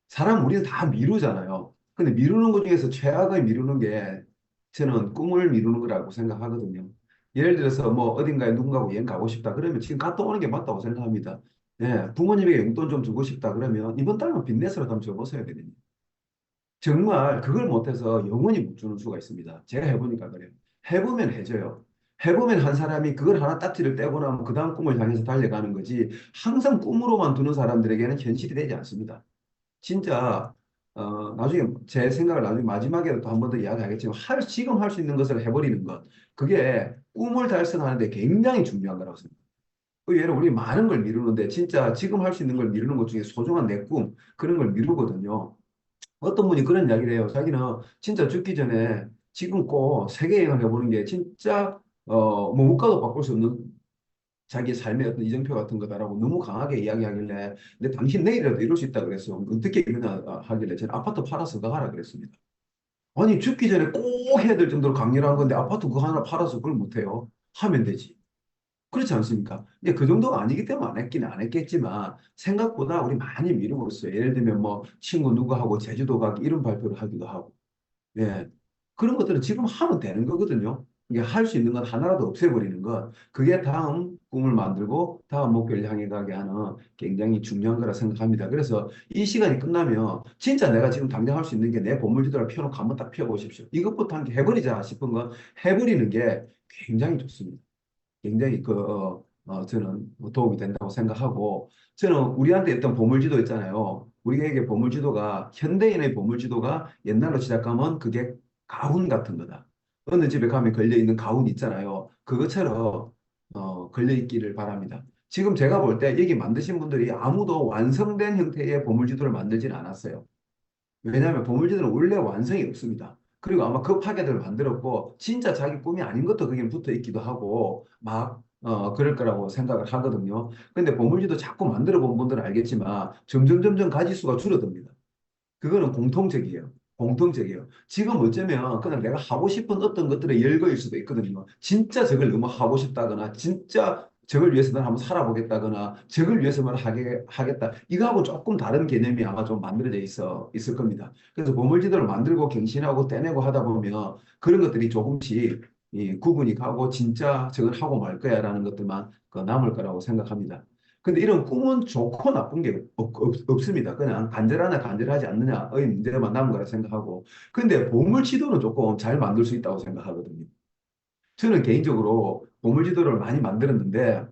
사람 우리는 다 미루잖아요. 근데 미루는 것 중에서 최악의 미루는 게 저는 꿈을 미루는 거라고 생각하거든요. 예를 들어서 뭐 어딘가에 누군가하고 여행 가고 싶다 그러면 지금 갔다 오는 게 맞다고 생각합니다. 예, 부모님에게 용돈 좀 주고 싶다 그러면 이번 달만 빚내서라도 한번 줘보셔야 되거든요. 정말 그걸 못해서 영원히 못 주는 수가 있습니다. 제가 해보니까 그래요. 해보면 해져요. 해보면 한 사람이 그걸 하나 딱지를 떼고 나면 그 다음 꿈을 향해서 달려가는 거지 항상 꿈으로만 두는 사람들에게는 현실이 되지 않습니다. 진짜 나중에 제 생각을 나중에 마지막에 또 한 번 더 이야기하겠지만 지금 할 수 있는 것을 해버리는 것 그게 꿈을 달성하는 데 굉장히 중요한 거라고 생각합니다. 예를 우리 많은 걸 미루는데 진짜 지금 할 수 있는 걸 미루는 것 중에 소중한 내 꿈 그런 걸 미루거든요. 어떤 분이 그런 이야기를 해요. 자기는 진짜 죽기 전에 지금 꼭 세계 여행을 해보는 게 진짜 뭐 물가도 바꿀 수 없는 자기 삶의 어떤 이정표 같은 거다라고 너무 강하게 이야기하길래 근데 당신 내일이라도 이룰 수 있다 그랬어요. 어떻게 그냥 하길래 저는 아파트 팔아서 그거 하라 그랬습니다. 아니 죽기 전에 꼭 해야 될 정도로 강렬한 건데 아파트 그거 하나 팔아서 그걸 못해요. 하면 되지. 그렇지 않습니까? 근데 그 정도가 아니기 때문에 안 했기는 안 했겠지만 생각보다 우리 많이 미루고 있어요. 예를 들면 뭐 친구 누구하고 제주도 가기 이런 발표를 하기도 하고 예. 그런 것들은 지금 하면 되는 거거든요. 이게 할 수 있는 건 하나라도 없애버리는 것. 그게 다음 꿈을 만들고 다음 목표를 향해 가게 하는 굉장히 중요한 거라 생각합니다. 그래서 이 시간이 끝나면 진짜 내가 지금 당장 할 수 있는 게 내 보물지도를 펴놓고 한번 딱 펴보십시오. 이것부터 함께 해버리자 싶은 건 해버리는 게 굉장히 좋습니다. 굉장히 저는 도움이 된다고 생각하고 저는 우리한테 있던 보물지도 있잖아요. 우리에게 보물지도가 현대인의 보물지도가 옛날로 시작하면 그게 가훈 같은 거다. 어느 집에 가면 걸려 있는 가훈 있잖아요. 그것처럼 걸려 있기를 바랍니다. 지금 제가 볼 때 여기 만드신 분들이 아무도 완성된 형태의 보물지도를 만들진 않았어요. 왜냐하면 보물지도는 원래 완성이 없습니다. 그리고 아마 급하게들 만들었고 진짜 자기 꿈이 아닌 것도 거기에 붙어 있기도 하고 막 그럴 거라고 생각을 하거든요. 근데 보물지도 자꾸 만들어 본 분들은 알겠지만 점점 가지수가 줄어듭니다. 그거는 공통적이에요. 공통적이에요. 지금 어쩌면 그냥 내가 하고 싶은 어떤 것들의 열거일 수도 있거든요. 진짜 저걸 너무 하고 싶다거나, 진짜 저걸 위해서 난 한번 살아보겠다거나, 저걸 위해서만 하겠다. 이거하고 조금 다른 개념이 아마 좀 만들어져 있을 겁니다. 그래서 보물지도를 만들고 갱신하고 떼내고 하다 보면 그런 것들이 조금씩 구분이 가고 진짜 저걸 하고 말 거야라는 것들만 남을 거라고 생각합니다. 근데 이런 꿈은 좋고 나쁜 게 없습니다. 그냥 간절하냐 간절하지 않느냐의 문제만 남은 거라 생각하고. 근데 보물지도는 조금 잘 만들 수 있다고 생각하거든요. 저는 개인적으로 보물지도를 많이 만들었는데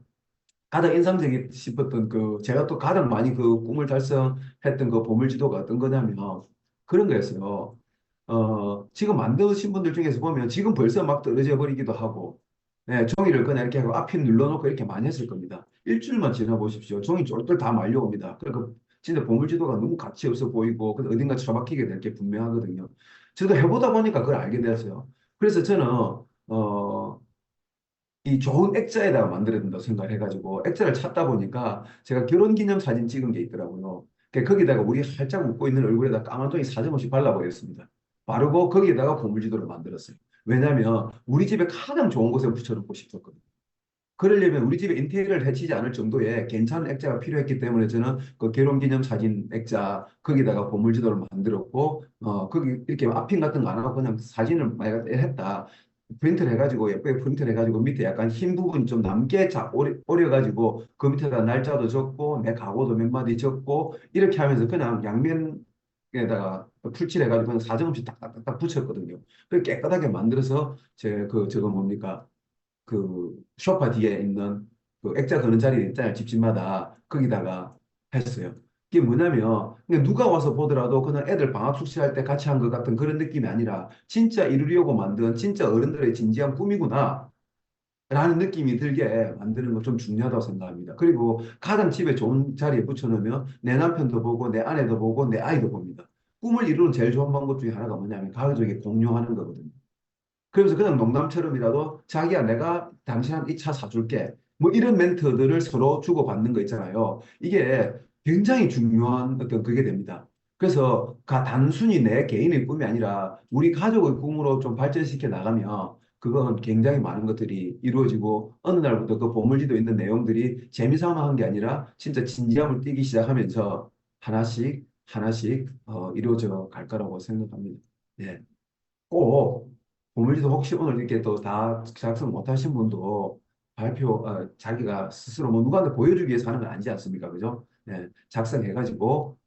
가장 인상적이 싶었던 제가 또 가장 많이 그 꿈을 달성했던 그 보물지도가 어떤 거냐면 그런 거였어요. 지금 만드신 분들 중에서 보면 지금 벌써 막 떨어져 버리기도 하고, 네, 종이를 그냥 이렇게 하고 앞에 눌러놓고 이렇게 많이 했을 겁니다. 일주일만 지나 보십시오. 종이 쫄쫄 다 말려옵니다. 그러니까 진짜 보물지도가 너무 가치 없어 보이고, 어딘가 처박히게 될 게 분명하거든요. 저도 해보다 보니까 그걸 알게 되었어요. 그래서 저는, 이 좋은 액자에다가 만들어야 된다고 생각을 해가지고 액자를 찾다 보니까 제가 결혼기념 사진 찍은 게 있더라고요. 거기다가 우리 활짝 웃고 있는 얼굴에다 까만 종이 사정없이 발라버렸습니다. 바르고 거기에다가 보물지도를 만들었어요. 왜냐하면 우리 집에 가장 좋은 곳에 붙여놓고 싶었거든요. 그러려면 우리 집에 인테리어를 해치지 않을 정도의 괜찮은 액자가 필요했기 때문에 저는 그 결혼기념 사진 액자 거기다가 보물지도를 만들었고 거기 이렇게 앞핀 같은 거 안 하고 그냥 사진을 많이 했다. 프린트를 해가지고 예쁘게 프린트를 해가지고 밑에 약간 흰 부분이 좀 남게 오려가지고 그 밑에다 날짜도 적고 내 각오도 몇 마디 적고 이렇게 하면서 그냥 양면에다가 풀칠해가지고 그냥 사정없이 딱딱딱 붙였거든요. 그 깨끗하게 만들어서 저거 뭡니까? 그 소파 뒤에 있는 그 액자 그는 자리 있잖아요. 집집마다 거기다가 했어요. 이게 뭐냐면 그냥 누가 와서 보더라도 그냥 애들 방학 숙제할 때 같이 한 것 같은 그런 느낌이 아니라 진짜 이루려고 만든 진짜 어른들의 진지한 꿈이구나. 라는 느낌이 들게 만드는 거 좀 중요하다고 생각합니다. 그리고 가장 집에 좋은 자리에 붙여놓으면 내 남편도 보고 내 아내도 보고 내 아이도 봅니다. 꿈을 이루는 제일 좋은 방법 중에 하나가 뭐냐면 가족에게 공유하는 거거든요. 그러면서 그냥 농담처럼이라도 자기야 내가 당신한테 이 차 사줄게. 뭐 이런 멘트들을 서로 주고받는 거 있잖아요. 이게 굉장히 중요한 어떤 그게 됩니다. 그래서 단순히 내 개인의 꿈이 아니라 우리 가족의 꿈으로 좀 발전시켜 나가면 그건 굉장히 많은 것들이 이루어지고 어느 날부터 그 보물지도 있는 내용들이 재미삼아 한 게 아니라 진짜 진지함을 띠기 시작하면서 하나씩 하나씩 이루어져 갈 거라고 생각합니다. 예. 꼭 보물지도 혹시 오늘 이렇게 또 다 작성 못하신 분도 자기가 스스로 뭐 누구한테 보여주기 위해서 하는 건 아니지 않습니까? 그죠? 예. 작성해가지고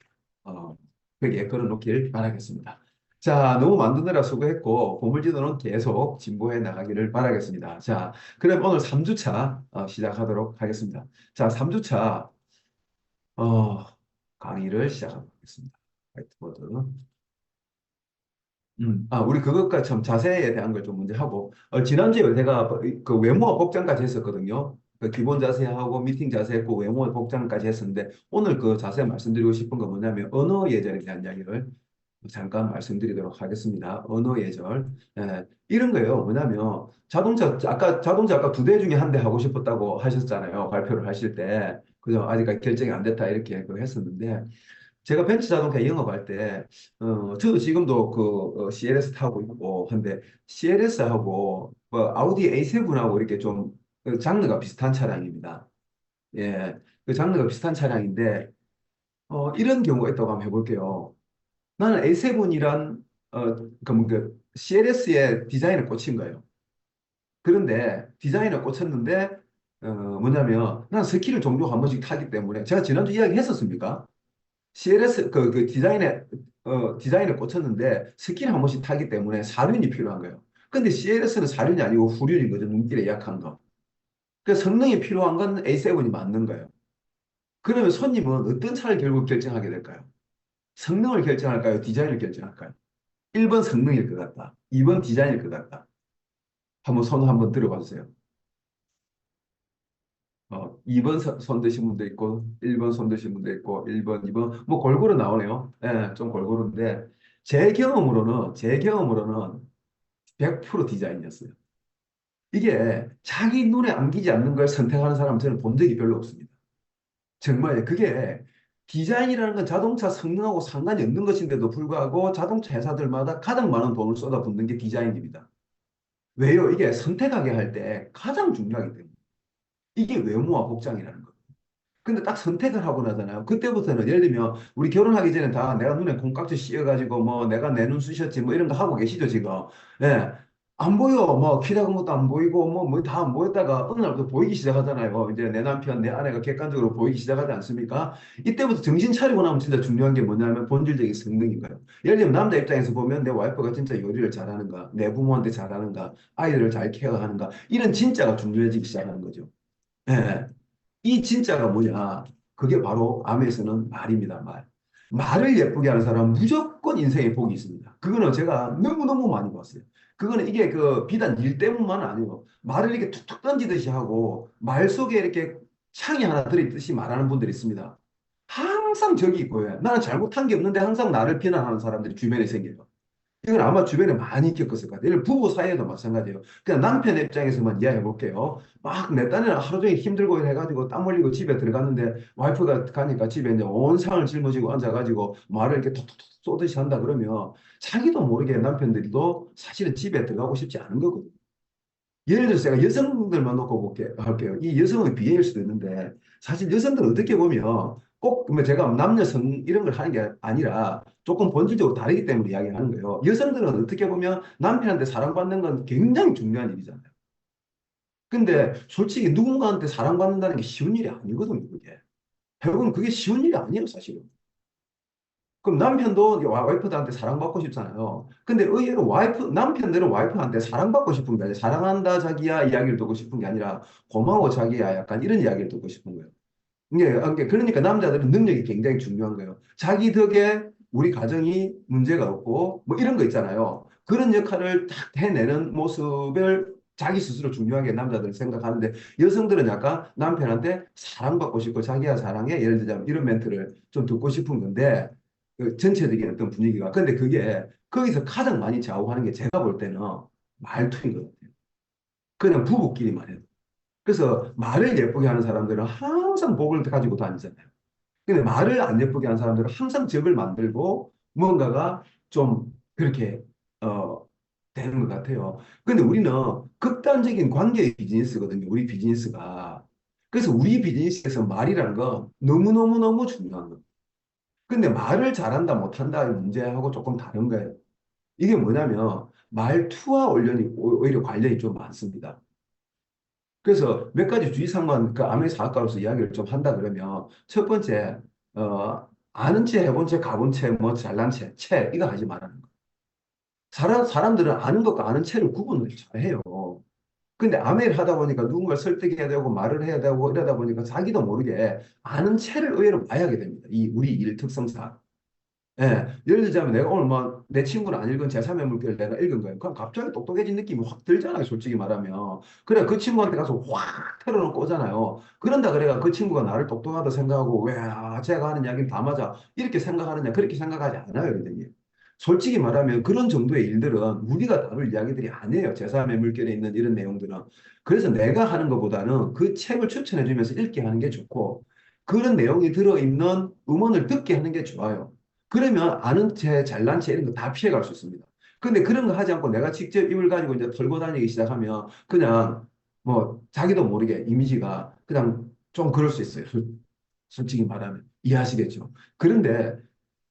어, 벽에 걸어놓길 바라겠습니다. 자, 너무 만드느라 수고했고, 보물지도는 계속 진보해 나가기를 바라겠습니다. 자, 그럼 오늘 3주차 시작하도록 하겠습니다. 자, 3주차 강의를 시작하겠습니다. 화이트보드. 우리 그것까지 참 자세에 대한 걸 좀 먼저 하고, 지난주에 제가 그 외모와 복장까지 했었거든요. 그 기본 자세하고 미팅 자세 했고 외모와 복장까지 했었는데, 오늘 그 자세 말씀드리고 싶은 건 뭐냐면, 언어 예절에 대한 이야기를 잠깐 말씀드리도록 하겠습니다. 언어 예절. 예, 이런 거예요. 뭐냐면, 자동차 아까 두 대 중에 한 대 하고 싶었다고 하셨잖아요. 발표를 하실 때. 그죠? 아직까지 결정이 안 됐다. 이렇게 했었는데, 제가 벤츠 자동차 영업할 때, 저도 지금도 CLS 타고 있고 한데, CLS하고 아우디 A7하고 이렇게 좀 장르가 비슷한 차량입니다. 예, 그 장르가 비슷한 차량인데, 이런 경우가 있다고 한번 해볼게요. 나는 A7이란, CLS의 디자인에 꽂힌 거예요. 그런데 디자인에 꽂혔는데, 뭐냐면, 난 스키를 종종 한 번씩 타기 때문에, 제가 지난주 이야기 했었습니까? CLS 디자인에 꽂혔는데 스키를 한 번씩 타기 때문에 사륜이 필요한 거예요. 근데 CLS는 사륜이 아니고 후륜인 거죠. 눈길에 약한 거. 그 성능이 필요한 건 A7이 맞는 거예요. 그러면 손님은 어떤 차를 결국 결정하게 될까요? 성능을 결정할까요? 디자인을 결정할까요? 1번 성능일 것 같다. 2번 디자인일 것 같다. 한번 손 한번 들어봐 주세요. 2번 손 드신 분도 있고, 1번 손 드신 분도 있고, 1번, 2번, 뭐 골고루 나오네요. 예, 좀 골고루인데, 제 경험으로는 100% 디자인이었어요. 이게 자기 눈에 안기지 않는 걸 선택하는 사람은 저는 본 적이 별로 없습니다. 정말 그게 디자인이라는 건 자동차 성능하고 상관이 없는 것인데도 불구하고 자동차 회사들마다 가장 많은 돈을 쏟아붓는 게 디자인입니다. 왜요? 이게 선택하게 할 때 가장 중요하기 때문에. 이게 외모와 복장이라는 거. 근데 딱 선택을 하고 나잖아요. 그때부터는 예를 들면 우리 결혼하기 전에 다 내가 눈에 콩깍지 씌워가지고 뭐 내가 내 눈 쑤셨지 뭐 이런 거 하고 계시죠 지금. 예. 안 보여. 뭐 키 작은 것도 안 보이고 뭐 다 안 보였다가 어느 날부터 보이기 시작하잖아요. 이제 내 남편 내 아내가 객관적으로 보이기 시작하지 않습니까? 이때부터 정신 차리고 나면 진짜 중요한 게 뭐냐면 본질적인 성능인 거예요. 예를 들면 남자 입장에서 보면 내 와이프가 진짜 요리를 잘하는가, 내 부모한테 잘하는가, 아이들을 잘 케어하는가 이런 진짜가 중요해지기 시작하는 거죠. 예. 이 진짜가 뭐냐? 그게 바로 암에서는 말입니다, 말. 말을 예쁘게 하는 사람은 무조건 인생에 복이 있습니다. 그거는 제가 너무너무 많이 봤어요. 그거는 이게 비단 일 때문만 아니고, 말을 이렇게 툭툭 던지듯이 하고, 말 속에 이렇게 창이 하나 들어있듯이 말하는 분들이 있습니다. 항상 적이 있고요. 나는 잘못한 게 없는데 항상 나를 비난하는 사람들이 주변에 생겨요. 이건 아마 주변에 많이 겪었을 것 같아요. 예를 부부 사이에도 마찬가지예요. 그냥 남편 입장에서만 이야기해 볼게요. 막 내 딴에는 하루 종일 힘들고 해가지고 땀 흘리고 집에 들어갔는데 와이프가 가니까 집에 이제 온 상을 짊어지고 앉아가지고 말을 이렇게 톡톡톡 쏘듯이 한다 그러면 자기도 모르게 남편들도 사실은 집에 들어가고 싶지 않은 거거든요. 예를 들어서 제가 여성들만 놓고 할게요. 이 여성의 비애일 수도 있는데 사실 여성들은 어떻게 보면 꼭뭐 제가 남녀성 이런 걸 하는 게 아니라 조금 본질적으로 다르기 때문에 이야기하는 거예요. 여성들은 어떻게 보면 남편한테 사랑받는 건 굉장히 중요한 일이잖아요. 근데 솔직히 누군가한테 사랑받는다는 게 쉬운 일이 아니거든요, 그게. 결국은 그게 쉬운 일이 아니에요, 사실은. 그럼 남편도 와이프들한테 사랑받고 싶잖아요. 근데 의외로 남편들은 와이프한테 사랑받고 싶은 게 아니라 사랑한다 자기야 이야기를 듣고 싶은 게 아니라 고마워 자기야 약간 이런 이야기를 듣고 싶은 거예요. 그러니까 남자들은 능력이 굉장히 중요한 거예요. 자기 덕에 우리 가정이 문제가 없고 뭐 이런 거 있잖아요. 그런 역할을 딱 해내는 모습을 자기 스스로 중요하게 남자들은 생각하는데 여성들은 약간 남편한테 사랑받고 싶고 자기야 사랑해 예를 들자면 이런 멘트를 좀 듣고 싶은 건데 그 전체적인 어떤 분위기가 근데 그게 거기서 가장 많이 좌우하는 게 제가 볼 때는 말투인 것 같아요. 그냥 부부끼리만 해도. 그래서 말을 예쁘게 하는 사람들은 항상 복을 가지고 다니잖아요. 근데 말을 안 예쁘게 하는 사람들은 항상 적을 만들고 뭔가가 좀 그렇게 어, 되는 것 같아요. 근데 우리는 극단적인 관계의 비즈니스거든요. 우리 비즈니스가. 그래서 우리 비즈니스에서 말이라는 건 너무너무너무 중요한 거예요. 근데 말을 잘한다 못한다의 문제하고 조금 다른 거예요. 이게 뭐냐면 말투와 오히려 관련이 좀 많습니다. 그래서 몇 가지 주의사항만 그 암의 사학과로서 이야기를 좀 한다 그러면 첫 번째 아는 채 해본 채 가본 채 뭐 잘난 채 이거 하지 말라는 거. 사람들은 아는 것과 아는 채를 구분을 잘 해요. 근데 아메를 하다 보니까 누군가를 설득해야 되고 말을 해야 되고 이러다 보니까 자기도 모르게 아는 채를 의외로 많이 하게 됩니다. 이 우리 일 특성상. 예, 예를 들자면 내가 오늘 뭐 내 친구는 안 읽은 제3의 물결을 내가 읽은 거예요. 그럼 갑자기 똑똑해진 느낌이 확 들잖아요. 솔직히 말하면. 그래, 그 친구한테 가서 확 틀어놓고 오잖아요. 그런다 그래가 그 친구가 나를 똑똑하다 생각하고 왜 제가 하는 이야기는 다 맞아. 이렇게 생각하느냐. 그렇게 생각하지 않아요. 여러분이. 솔직히 말하면 그런 정도의 일들은 우리가 다룰 이야기들이 아니에요. 제3의 물결에 있는 이런 내용들은. 그래서 내가 하는 것보다는 그 책을 추천해주면서 읽게 하는 게 좋고 그런 내용이 들어있는 음원을 듣게 하는 게 좋아요. 그러면 아는 채, 잘난 채 이런 거 다 피해갈 수 있습니다. 근데 그런 거 하지 않고 내가 직접 입을 가지고 이제 털고 다니기 시작하면 그냥 뭐 자기도 모르게 이미지가 그냥 좀 그럴 수 있어요. 솔직히 말하면. 이해하시겠죠? 그런데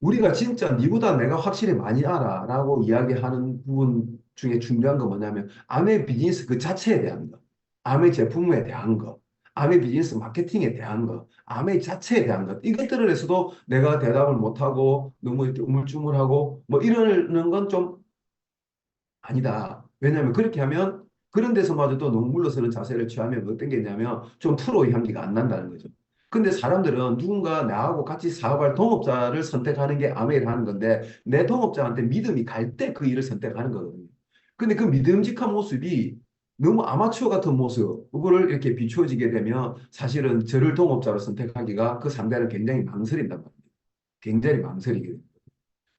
우리가 진짜 니보다 내가 확실히 많이 알아라고 이야기하는 부분 중에 중요한 거 뭐냐면 암의 비즈니스 그 자체에 대한 거, 암의 제품에 대한 거, 암의 비즈니스 마케팅에 대한 거, 암의 자체에 대한 것 이것들을 해서도 내가 대답을 못하고 너무 이렇게 우물쭈물하고 뭐 이러는 건 좀 아니다. 왜냐하면 그렇게 하면 그런 데서마저도 너무 물러서는 자세를 취하면 어떤 게 있냐면 좀 프로의 향기가 안 난다는 거죠. 근데 사람들은 누군가 나하고 같이 사업할 동업자를 선택하는 게 아메이를 하는 건데 내 동업자한테 믿음이 갈 때 그 일을 선택하는 거거든요. 근데 그 믿음직한 모습이 너무 아마추어 같은 모습을 이렇게 비추어지게 되면 사실은 저를 동업자로 선택하기가 그 상대를 굉장히 망설인단 말이에요. 굉장히 망설이게 돼요.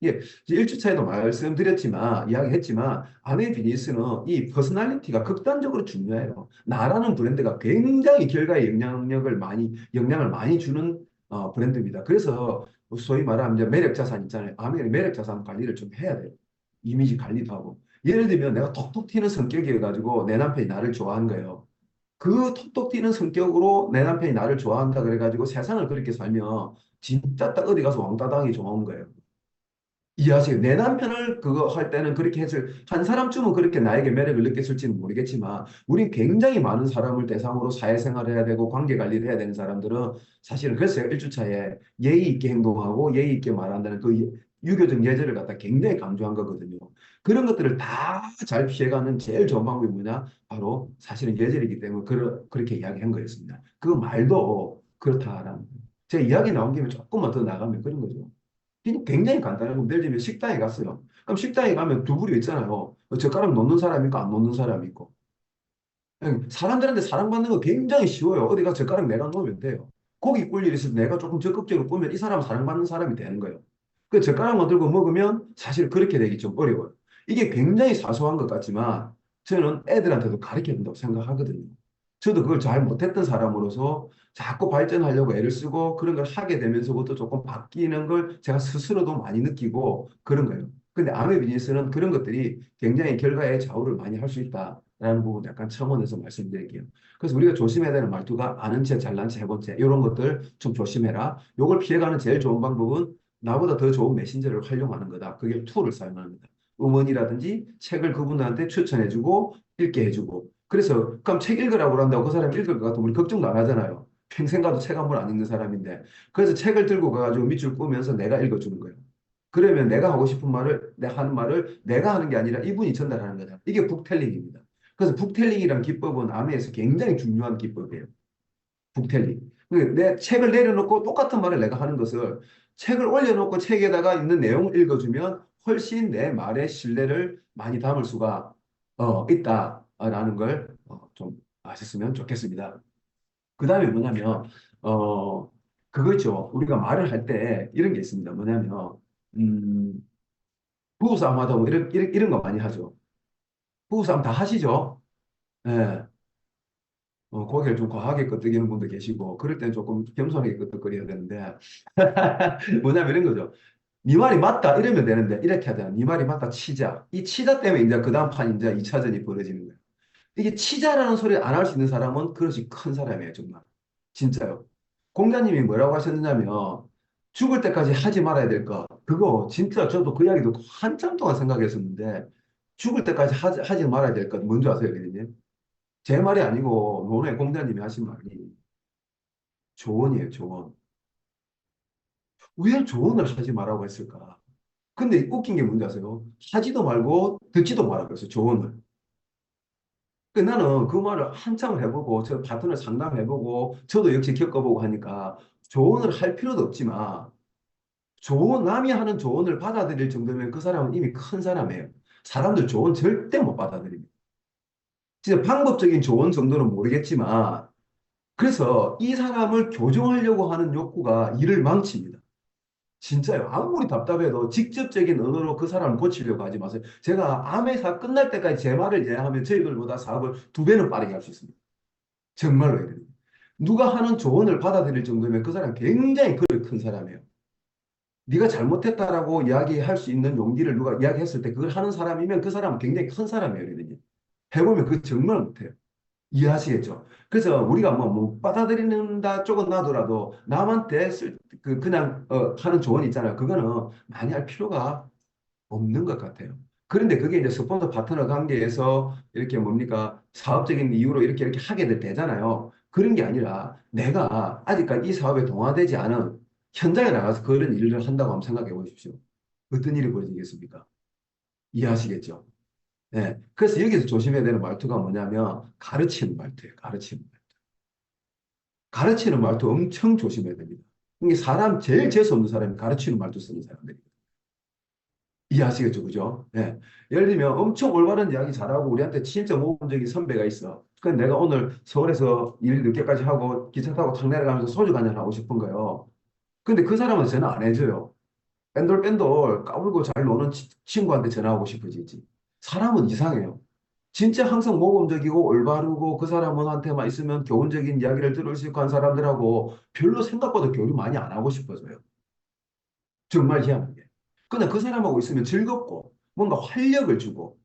예, 1주차에도 말씀드렸지만, 이야기했지만, 아메 비즈니스는 이 퍼스널리티가 극단적으로 중요해요. 나라는 브랜드가 굉장히 결과에 영향을 많이 주는 브랜드입니다. 그래서 소위 말하면 이제 매력 자산 있잖아요. 아메의 매력 자산 관리를 좀 해야 돼요. 이미지 관리도 하고. 예를 들면 내가 톡톡 튀는 성격이어가지고 내 남편이 나를 좋아하는 거예요. 그 톡톡 튀는 성격으로 내 남편이 나를 좋아한다 그래가지고 세상을 그렇게 살면 진짜 딱 어디 가서 왕따 당하기 좋은 거예요. 이해하세요? 내 남편을 그거 할 때는 그렇게 했을, 한 사람쯤은 그렇게 나에게 매력을 느꼈을지는 모르겠지만, 우리 굉장히 많은 사람을 대상으로 사회생활을 해야 되고 관계 관리를 해야 되는 사람들은 사실은 그래서 1주차에 예의 있게 행동하고 예의 있게 말한다는 그 유교적 예절을 갖다 굉장히 강조한 거거든요. 그런 것들을 다 잘 피해가는 제일 좋은 방법이 뭐냐? 바로 사실은 예절이기 때문에 그렇게 이야기한 거였습니다. 그 말도 그렇다라는. 제 이야기 나온 김에 조금만 더 나가면 그런 거죠. 굉장히 간단한 거. 예를 들면 식당에 갔어요. 그럼 식당에 가면 두 부류 있잖아요. 젓가락 놓는 사람이 있고 안 놓는 사람이 있고. 사람들한테 사랑받는 거 굉장히 쉬워요. 어디 가서 젓가락 내가 놓으면 돼요. 고기 꿀 일 있을 때 내가 조금 적극적으로 꾸면 이 사람은 사랑받는 사람이 되는 거예요. 그 젓가락만 들고 먹으면 사실 그렇게 되기 좀 어려워요. 이게 굉장히 사소한 것 같지만 저는 애들한테도 가르쳐야 된다고 생각하거든요. 저도 그걸 잘 못했던 사람으로서 자꾸 발전하려고 애를 쓰고 그런 걸 하게 되면서부터 조금 바뀌는 걸 제가 스스로도 많이 느끼고 그런 거예요. 근데 아메 비즈니스는 그런 것들이 굉장히 결과에 좌우를 많이 할 수 있다라는 부분 약간 첨언해서 말씀드릴게요. 그래서 우리가 조심해야 되는 말투가 아는 체, 잘난 체, 해본 체 이런 것들 좀 조심해라. 요걸 피해가는 제일 좋은 방법은 나보다 더 좋은 메신저를 활용하는 거다. 그게 툴을 사용하는 거다. 음원이라든지 책을 그분한테 추천해주고 읽게 해주고 그래서 그럼 책 읽으라고 한다고 그 사람이 읽을 것 같으면 우리 걱정도 안 하잖아요. 평생 가도 책 한 번 안 읽는 사람인데 그래서 책을 들고 가가지고 밑줄 꾸면서 내가 읽어주는 거예요. 그러면 내가 하고 싶은 말을 내가 하는 말을 내가 하는 게 아니라 이분이 전달하는 거다. 이게 북텔링입니다. 그래서 북텔링이란 기법은 암에서 굉장히 중요한 기법이에요. 북텔링. 내 책을 내려놓고 똑같은 말을 내가 하는 것을 책을 올려놓고 책에다가 있는 내용을 읽어주면 훨씬 내 말의 신뢰를 많이 담을 수가 있다라는 걸 좀 아셨으면 좋겠습니다. 그 다음에 뭐냐면 그거 있죠. 우리가 말을 할 때 이런 게 있습니다. 뭐냐면 음, 부부싸움 하다 보면 이런 거 많이 하죠. 부부싸움 다 하시죠? 예. 고개를 좀 과하게 끄덕이는 분도 계시고, 그럴 땐 조금 겸손하게 끄덕거려야 되는데, 뭐냐면 이런 거죠. 네 말이 맞다 이러면 되는데, 이렇게 하잖아. 네 말이 맞다 치자. 이 치자 때문에 이제 그 다음 판 이제 2차전이 벌어지는 거예요. 이게 치자라는 소리를 안 할 수 있는 사람은 그릇이 큰 사람이에요, 정말. 진짜요. 공자님이 뭐라고 하셨느냐면, 죽을 때까지 하지 말아야 될 거. 그거 진짜 저도 그 이야기 듣고 한참 동안 생각했었는데 죽을 때까지 하지 말아야 될 것. 뭔지 아세요, 선생님? 제 말이 아니고 노래 공자님이 하신 말이 조언이에요, 조언. 왜 조언을 하지 말라고 했을까? 근데 웃긴 게 뭔지 아세요? 하지도 말고 듣지도 말라고 했어요, 조언을. 그 나는 그 말을 한참 해보고, 저 파트너 상담해보고, 저도 역시 겪어보고 하니까 조언을 할 필요도 없지만, 남이 하는 조언을 받아들일 정도면 그 사람은 이미 큰 사람이에요. 사람들 조언 절대 못 받아들입니다. 진짜 방법적인 조언 정도는 모르겠지만, 그래서 이 사람을 교정하려고 하는 욕구가 일을 망칩니다. 진짜요. 아무리 답답해도 직접적인 언어로 그 사람을 고치려고 하지 마세요. 제가 암회사 끝날 때까지 제 말을 이해하면 저희들보다 사업을 두 배는 빠르게 할 수 있습니다. 정말로 해요. 누가 하는 조언을 받아들일 정도면 그 사람 굉장히 그릇 큰 사람이에요. 네가 잘못했다라고 이야기할 수 있는 용기를 누가 이야기했을 때 그걸 하는 사람이면 그 사람은 굉장히 큰 사람이에요. 이러니. 해보면 그 정말 못해요. 이해하시겠죠? 그래서 우리가 뭐 못 받아들이는다 쪽은 놔두라도 남한테 그냥 하는 조언 있잖아요. 그거는 많이 할 필요가 없는 것 같아요. 그런데 그게 이제 스폰서 파트너 관계에서 이렇게 뭡니까? 사업적인 이유로 이렇게 하게 되잖아요. 그런 게 아니라 내가 아직까지 이 사업에 동화되지 않은 현장에 나가서 그런 일을 한다고 한번 생각해 보십시오. 어떤 일이 벌어지겠습니까? 이해하시겠죠? 네. 그래서 여기서 조심해야 되는 말투가 뭐냐면 가르치는 말투예요. 가르치는 말투. 가르치는 말투 엄청 조심해야 됩니다. 이게 사람 제일 재수 없는 사람이 가르치는 말투 쓰는 사람들이. 이해하시겠죠, 그죠? 예. 예를 들면 엄청 올바른 이야기 잘하고 우리한테 진짜 모범적인 선배가 있어. 그 내가 오늘 서울에서 일 늦게까지 하고 기차 타고 탁 내려가면서 소주 한잔 하고 싶은 거예요. 근데 그 사람은 전화 안 해줘요. 뺀돌뺀돌 까불고 잘 노는 친구한테 전화하고 싶어지지. 사람은 이상해요. 진짜 항상 모범적이고 올바르고 그 사람한테만 있으면 교훈적인 이야기를 들을 수 있고 한 사람들하고 별로 생각보다 교류 많이 안 하고 싶어져요. 정말 희한하게. 그냥 그 사람하고 있으면 즐겁고 뭔가 활력을 주고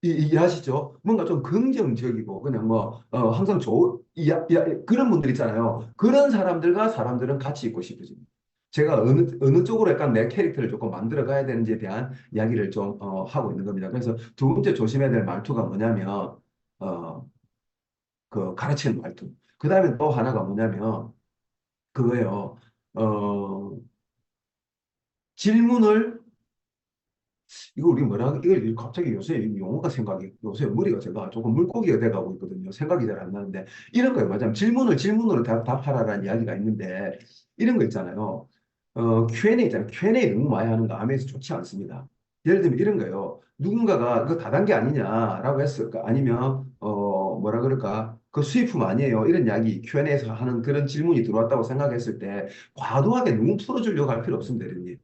이해하시죠? 뭔가 좀 긍정적이고 그냥 뭐 항상 좋은 그런 분들 있잖아요. 그런 사람들과 사람들은 같이 있고 싶어집니다. 제가 어느 쪽으로 약간 내 캐릭터를 조금 만들어 가야 되는지에 대한 이야기를 좀 하고 있는 겁니다. 그래서 두 번째 조심해야 될 말투가 뭐냐면 어, 그 가르치는 말투. 그 다음에 또 하나가 뭐냐면 그거예요. 어, 질문을 이거 우리 뭐라 이거 갑자기 요새 이 용어가 생각이 요새 머리가 제가 조금 물고기가 돼가고 있거든요. 생각이 잘 안 나는데 이런 거예요. 맞아요. 질문으로 답하라라는 이야기가 있는데 이런 거 있잖아요. Q&A 있잖아요. Q&A 너무 많이 하는 거 암에서 좋지 않습니다. 예를 들면 이런 거예요. 누군가가 이거 다단계 아니냐라고 했을까? 아니면 뭐라 그럴까? 그 수입품 아니에요. 이런 이야기 Q&A에서 하는 그런 질문이 들어왔다고 생각했을 때 과도하게 너무 풀어주려고 할 필요 없습니다. 이런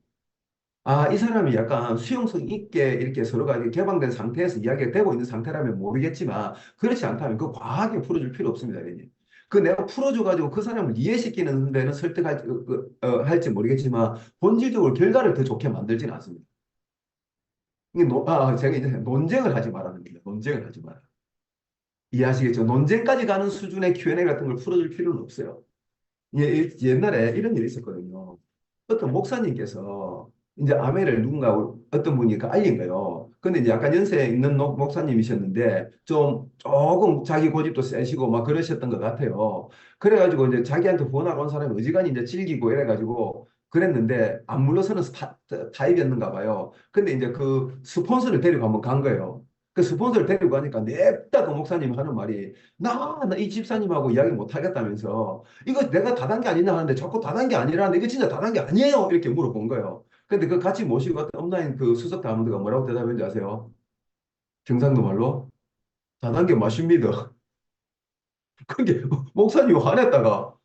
아, 이 사람이 약간 수용성 있게 이렇게 서로가 이렇게 개방된 상태에서 이야기가 되고 있는 상태라면 모르겠지만, 그렇지 않다면 그 과하게 풀어줄 필요 없습니다, 이제. 그 내가 풀어줘가지고 그 사람을 이해시키는 데는 설득할, 할지 모르겠지만, 본질적으로 결과를 더 좋게 만들지는 않습니다. 이게 제가 이제 논쟁을 하지 말라는 겁니다. 논쟁을 하지 마라. 이해하시겠죠? 논쟁까지 가는 수준의 Q&A 같은 걸 풀어줄 필요는 없어요. 옛날에 이런 일이 있었거든요. 어떤 목사님께서 이제 아멘을 누군가 어떤 분이 알린 거예요. 근데 이제 약간 연세 있는 목사님이셨는데 좀 조금 자기 고집도 세시고 막 그러셨던 것 같아요. 그래가지고 이제 자기한테 후원하러 온 사람이 어지간히 이제 질기고 이래가지고 그랬는데 안 물러서는 타입이었는가 봐요. 근데 이제 그 스폰서를 데리고 한번 간 거예요. 그 스폰서를 데리고 가니까 냅다 그 목사님이 하는 말이 나 이 집사님하고 이야기 못 하겠다면서 이거 내가 다단계 아니냐 하는데 자꾸 다단계 아니라는데 이거 진짜 다단계 아니에요 이렇게 물어본 거예요. 근데 그 같이 모시고 갔던 업라인 그 수석 다문드가 뭐라고 대답했는지 아세요? 경상도 말로 다단계 맞습니다. 그게 목사님이 화냈다가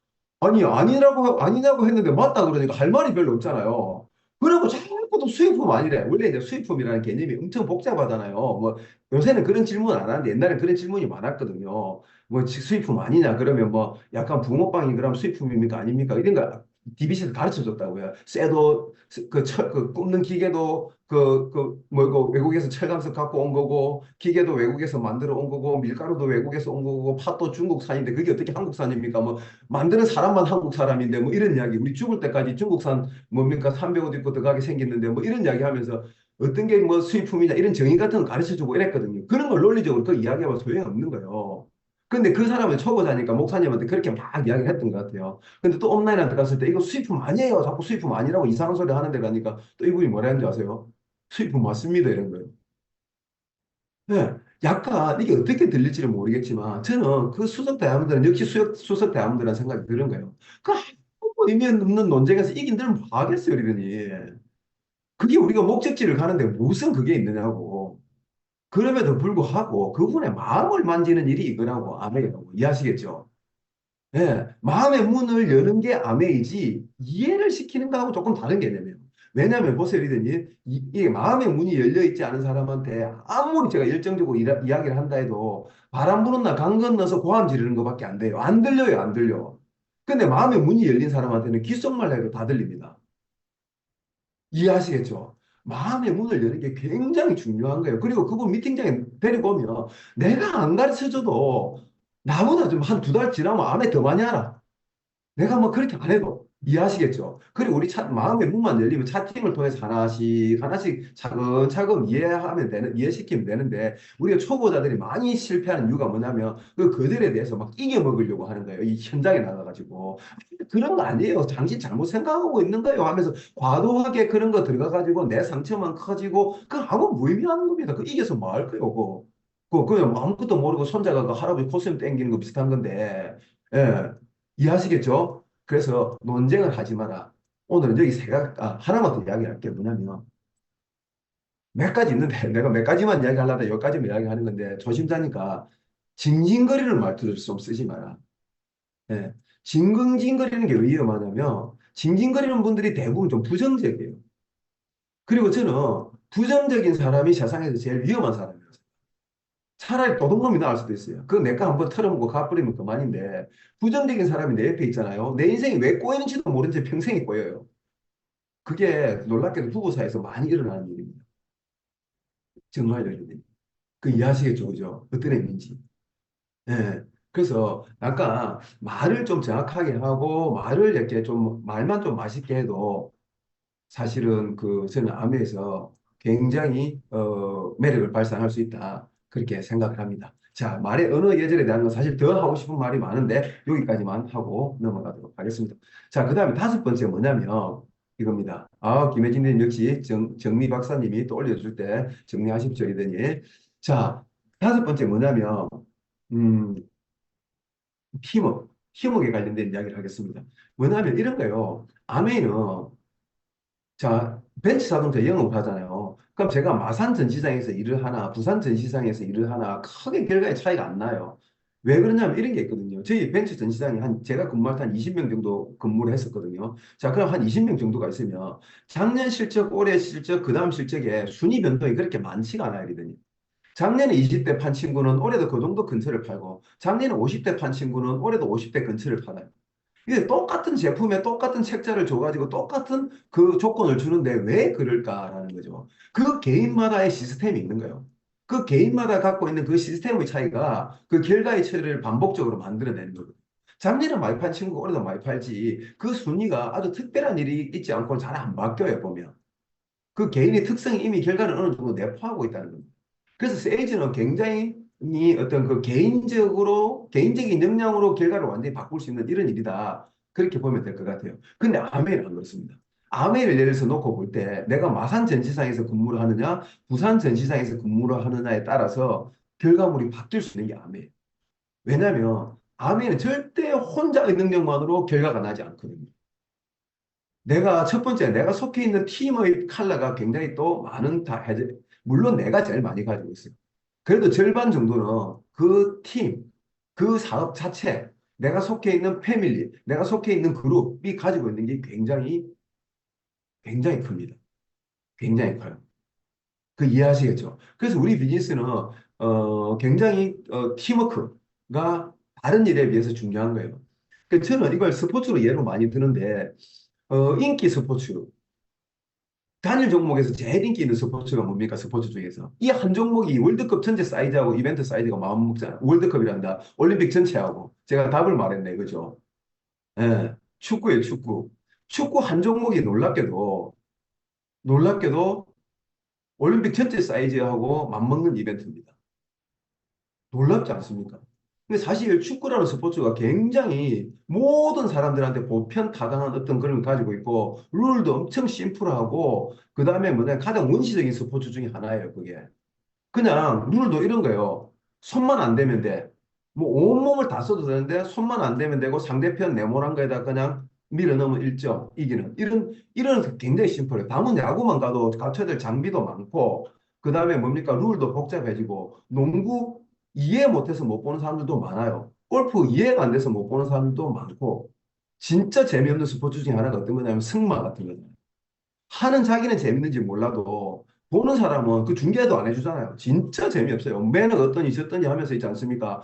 아니냐고 했는데 맞다 그러니까 할 말이 별로 없잖아요. 그리고 자꾸 또 수입품 아니래. 원래 이제 수입품이라는 개념이 엄청 복잡하잖아요. 뭐 요새는 그런 질문 안 하는데 옛날에 그런 질문이 많았거든요. 뭐 수입품 아니냐 그러면 뭐 약간 붕어빵이 그럼 수입품입니까 아닙니까 이런 거 DBC에서 가르쳐 줬다고요. 쇠도, 그 굽는 기계도, 뭐, 외국에서 철강석 갖고 온 거고, 기계도 외국에서 만들어 온 거고, 밀가루도 외국에서 온 거고, 팥도 중국산인데, 그게 어떻게 한국산입니까? 뭐, 만드는 사람만 한국 사람인데, 뭐, 이런 이야기. 우리 죽을 때까지 중국산 뭡니까? 300옷 입고 들어가게 생겼는데, 뭐, 이런 이야기 하면서, 어떤 게 뭐 수입품이냐, 이런 정의 같은 거 가르쳐 주고 이랬거든요. 그런 걸 논리적으로 그 이야기하면 소용이 없는 거예요. 근데 그 사람은 초보자니까 목사님한테 그렇게 막 이야기를 했던 것 같아요. 근데 또 온라인한테 갔을 때 이거 수입품 아니에요. 자꾸 수입품 아니라고 이상한 소리 하는데 가니까 또 이분이 뭐라 했는지 아세요? 수입품 맞습니다. 이런 거예요. 네, 약간 이게 어떻게 들릴지는 모르겠지만 저는 그 수석 대학원들은 역시 수석 대학원들이라는 생각이 드는 거예요. 그 아무 의미 없는 논쟁에서 이긴들 뭐 하겠어요. 이러더니. 그게 우리가 목적지를 가는데 무슨 그게 있느냐고. 그럼에도 불구하고 그분의 마음을 만지는 일이 이거라고 아멘이라고 이해하시겠죠? 예, 마음의 문을 여는 게 아멘이지 이해를 시키는 거하고 조금 다른 개념이에요. 왜냐하면 보세요, 리더님. 이 마음의 문이 열려 있지 않은 사람한테 아무리 제가 열정적으로 이야기를 한다 해도 바람 부는 날 강 건너서 고함 지르는 것밖에 안 돼요. 안 들려요, 안 들려. 근데 마음의 문이 열린 사람한테는 귓속말 해도 다 들립니다. 이해하시겠죠? 마음의 문을 여는 게 굉장히 중요한 거예요. 그리고 그분 미팅장에 데리고 오면 내가 안 가르쳐줘도 나보다 좀 한 두 달 지나면 안에 더 많이 알아. 내가 뭐 그렇게 안 해도 이해하시겠죠? 그리고 우리 마음의 문만 열리면 차팀을 통해서 하나씩 하나씩 차근차근 이해시키면 되는데 우리가 초보자들이 많이 실패하는 이유가 뭐냐면 그들에 대해서 막 이겨먹으려고 하는 거예요. 이 현장에 나가가지고. 그런 거 아니에요. 당신 잘못 생각하고 있는 거예요 하면서 과도하게 그런 거 들어가가지고 내 상처만 커지고 그 아무 무의미한 겁니다. 그 이겨서 뭐 할 거예요, 그거. 그냥 아무것도 모르고 손자가 그 할아버지 코스염 땡기는 거 비슷한 건데. 예. 이해하시겠죠? 그래서 논쟁을 하지 마라. 오늘은 여기 하나만 더 이야기할 게 뭐냐면, 몇 가지 있는데, 내가 몇 가지만 이야기하려다 여기까지만 이야기하는 건데, 조심자니까, 징징거리는 말투를 좀 쓰지 마라. 예. 징징거리는 게 왜 위험하냐면, 징징거리는 분들이 대부분 좀 부정적이에요. 그리고 저는 부정적인 사람이 세상에서 제일 위험한 사람이에요. 차라리 도둑놈이 나을 수도 있어요. 그거 내거 한번 털어먹고 가버리면 그만인데, 부정적인 사람이 내 옆에 있잖아요. 내 인생이 왜 꼬이는지도 모른 채 평생이 꼬여요. 그게 놀랍게도 부부 사이에서 많이 일어나는 일입니다. 정말 여러분들. 그 이해하시겠죠, 그죠? 어떤 의미인지. 예. 그래서 약간 말을 좀 정확하게 하고 말을 이렇게 좀 말만 좀 맛있게 해도 사실은 그 저는 암에서 굉장히 매력을 발산할 수 있다. 그렇게 생각을 합니다. 자, 말의 언어 예절에 대한 건 사실 더 하고 싶은 말이 많은데 여기까지만 하고 넘어가도록 하겠습니다. 자, 그 다음에 다섯 번째 뭐냐면 이겁니다. 아, 김혜진님 역시 정미 박사님이 또 올려줄 때 정리하십시오, 이더니. 자, 다섯 번째 뭐냐면 음, 팀워크에 관련된 이야기를 하겠습니다. 뭐냐면 이런 거예요. 아메이는 자, 벤츠 자동차 영업을 하잖아요. 그럼 제가 마산 전시장에서 일을 하나, 부산 전시장에서 일을 하나, 크게 결과에 차이가 안 나요. 왜 그러냐면 이런 게 있거든요. 저희 벤츠 전시장에 제가 근무할 때 한 20명 정도 근무를 했었거든요. 자, 그럼 한 20명 정도가 있으면 작년 실적, 올해 실적, 그 다음 실적에 순위 변동이 그렇게 많지가 않아요. 이러더니. 작년에 20대 판 친구는 올해도 그 정도 근처를 팔고, 작년에 50대 판 친구는 올해도 50대 근처를 팔아요. 이게 똑같은 제품에 똑같은 책자를 줘가지고 똑같은 그 조건을 주는데 왜 그럴까라는 거죠. 그 개인마다의 시스템이 있는 거예요. 그 개인마다 갖고 있는 그 시스템의 차이가 그 결과의 처리를 반복적으로 만들어내는 거거든요. 작년에 많이 팔 친구가 올해도 많이 팔지 그 순위가 아주 특별한 일이 있지 않고는 잘 안 바뀌어요, 보면. 그 개인의 특성이 이미 결과를 어느 정도 내포하고 있다는 겁니다. 그래서 세일즈는 굉장히 어떤 그 개인적인 역량으로 결과를 완전히 바꿀 수 있는 이런 일이다. 그렇게 보면 될 것 같아요. 근데 아메이는 안 그렇습니다. 아메이를 예를 들어서 놓고 볼 때 내가 마산 전시장에서 근무를 하느냐, 부산 전시장에서 근무를 하느냐에 따라서 결과물이 바뀔 수 있는 게 아메이에요. 왜냐하면 아메이는 절대 혼자의 능력만으로 결과가 나지 않거든요. 내가 속해 있는 팀의 컬러가 굉장히 또 많은 물론 내가 제일 많이 가지고 있어요. 그래도 절반 정도는 그 팀, 그 사업 자체, 내가 속해 있는 패밀리, 내가 속해 있는 그룹이 가지고 있는 게 굉장히 큽니다. 굉장히 커요. 그 이해하시겠죠? 그래서 우리 비즈니스는 굉장히 팀워크가 다른 일에 비해서 중요한 거예요. 그 저는 이걸 스포츠로 예로 많이 드는데, 인기 스포츠. 단일 종목에서 제일 인기 있는 스포츠가 뭡니까? 스포츠 중에서. 이 한 종목이 월드컵 전체 사이즈하고 이벤트 사이즈가 마음먹잖아. 월드컵이란다. 올림픽 전체하고. 제가 답을 말했네. 그죠? 예. 축구예요, 축구. 축구 한 종목이 놀랍게도 올림픽 전체 사이즈하고 맞먹는 이벤트입니다. 놀랍지 않습니까? 근데 사실 축구라는 스포츠가 굉장히 모든 사람들한테 보편다당한 어떤 그런 걸 가지고 있고, 룰도 엄청 심플하고, 그 다음에 뭐냐, 가장 원시적인 스포츠 중에 하나예요, 그게. 그냥 룰도 이런 거예요. 손만 안 대면 돼. 뭐 온몸을 다 써도 되는데 손만 안 대면 되고 상대편 네모난 거에다 그냥 밀어 넣으면 1점 이기는 이런 굉장히 심플해요. 다음은 야구만 가도 갖춰야 될 장비도 많고 그다음에 뭡니까? 룰도 복잡해지고 농구 이해 못해서 못 보는 사람들도 많아요. 골프 이해가 안 돼서 못 보는 사람들도 많고 진짜 재미없는 스포츠 중에 하나가 어떤 거냐면 승마 같은 거예요. 하는 자기는 재밌는지 몰라도 보는 사람은 그 중계도 안 해주잖아요. 진짜 재미없어요. 매너가 어떠니 저떠니 하면서 있지 않습니까?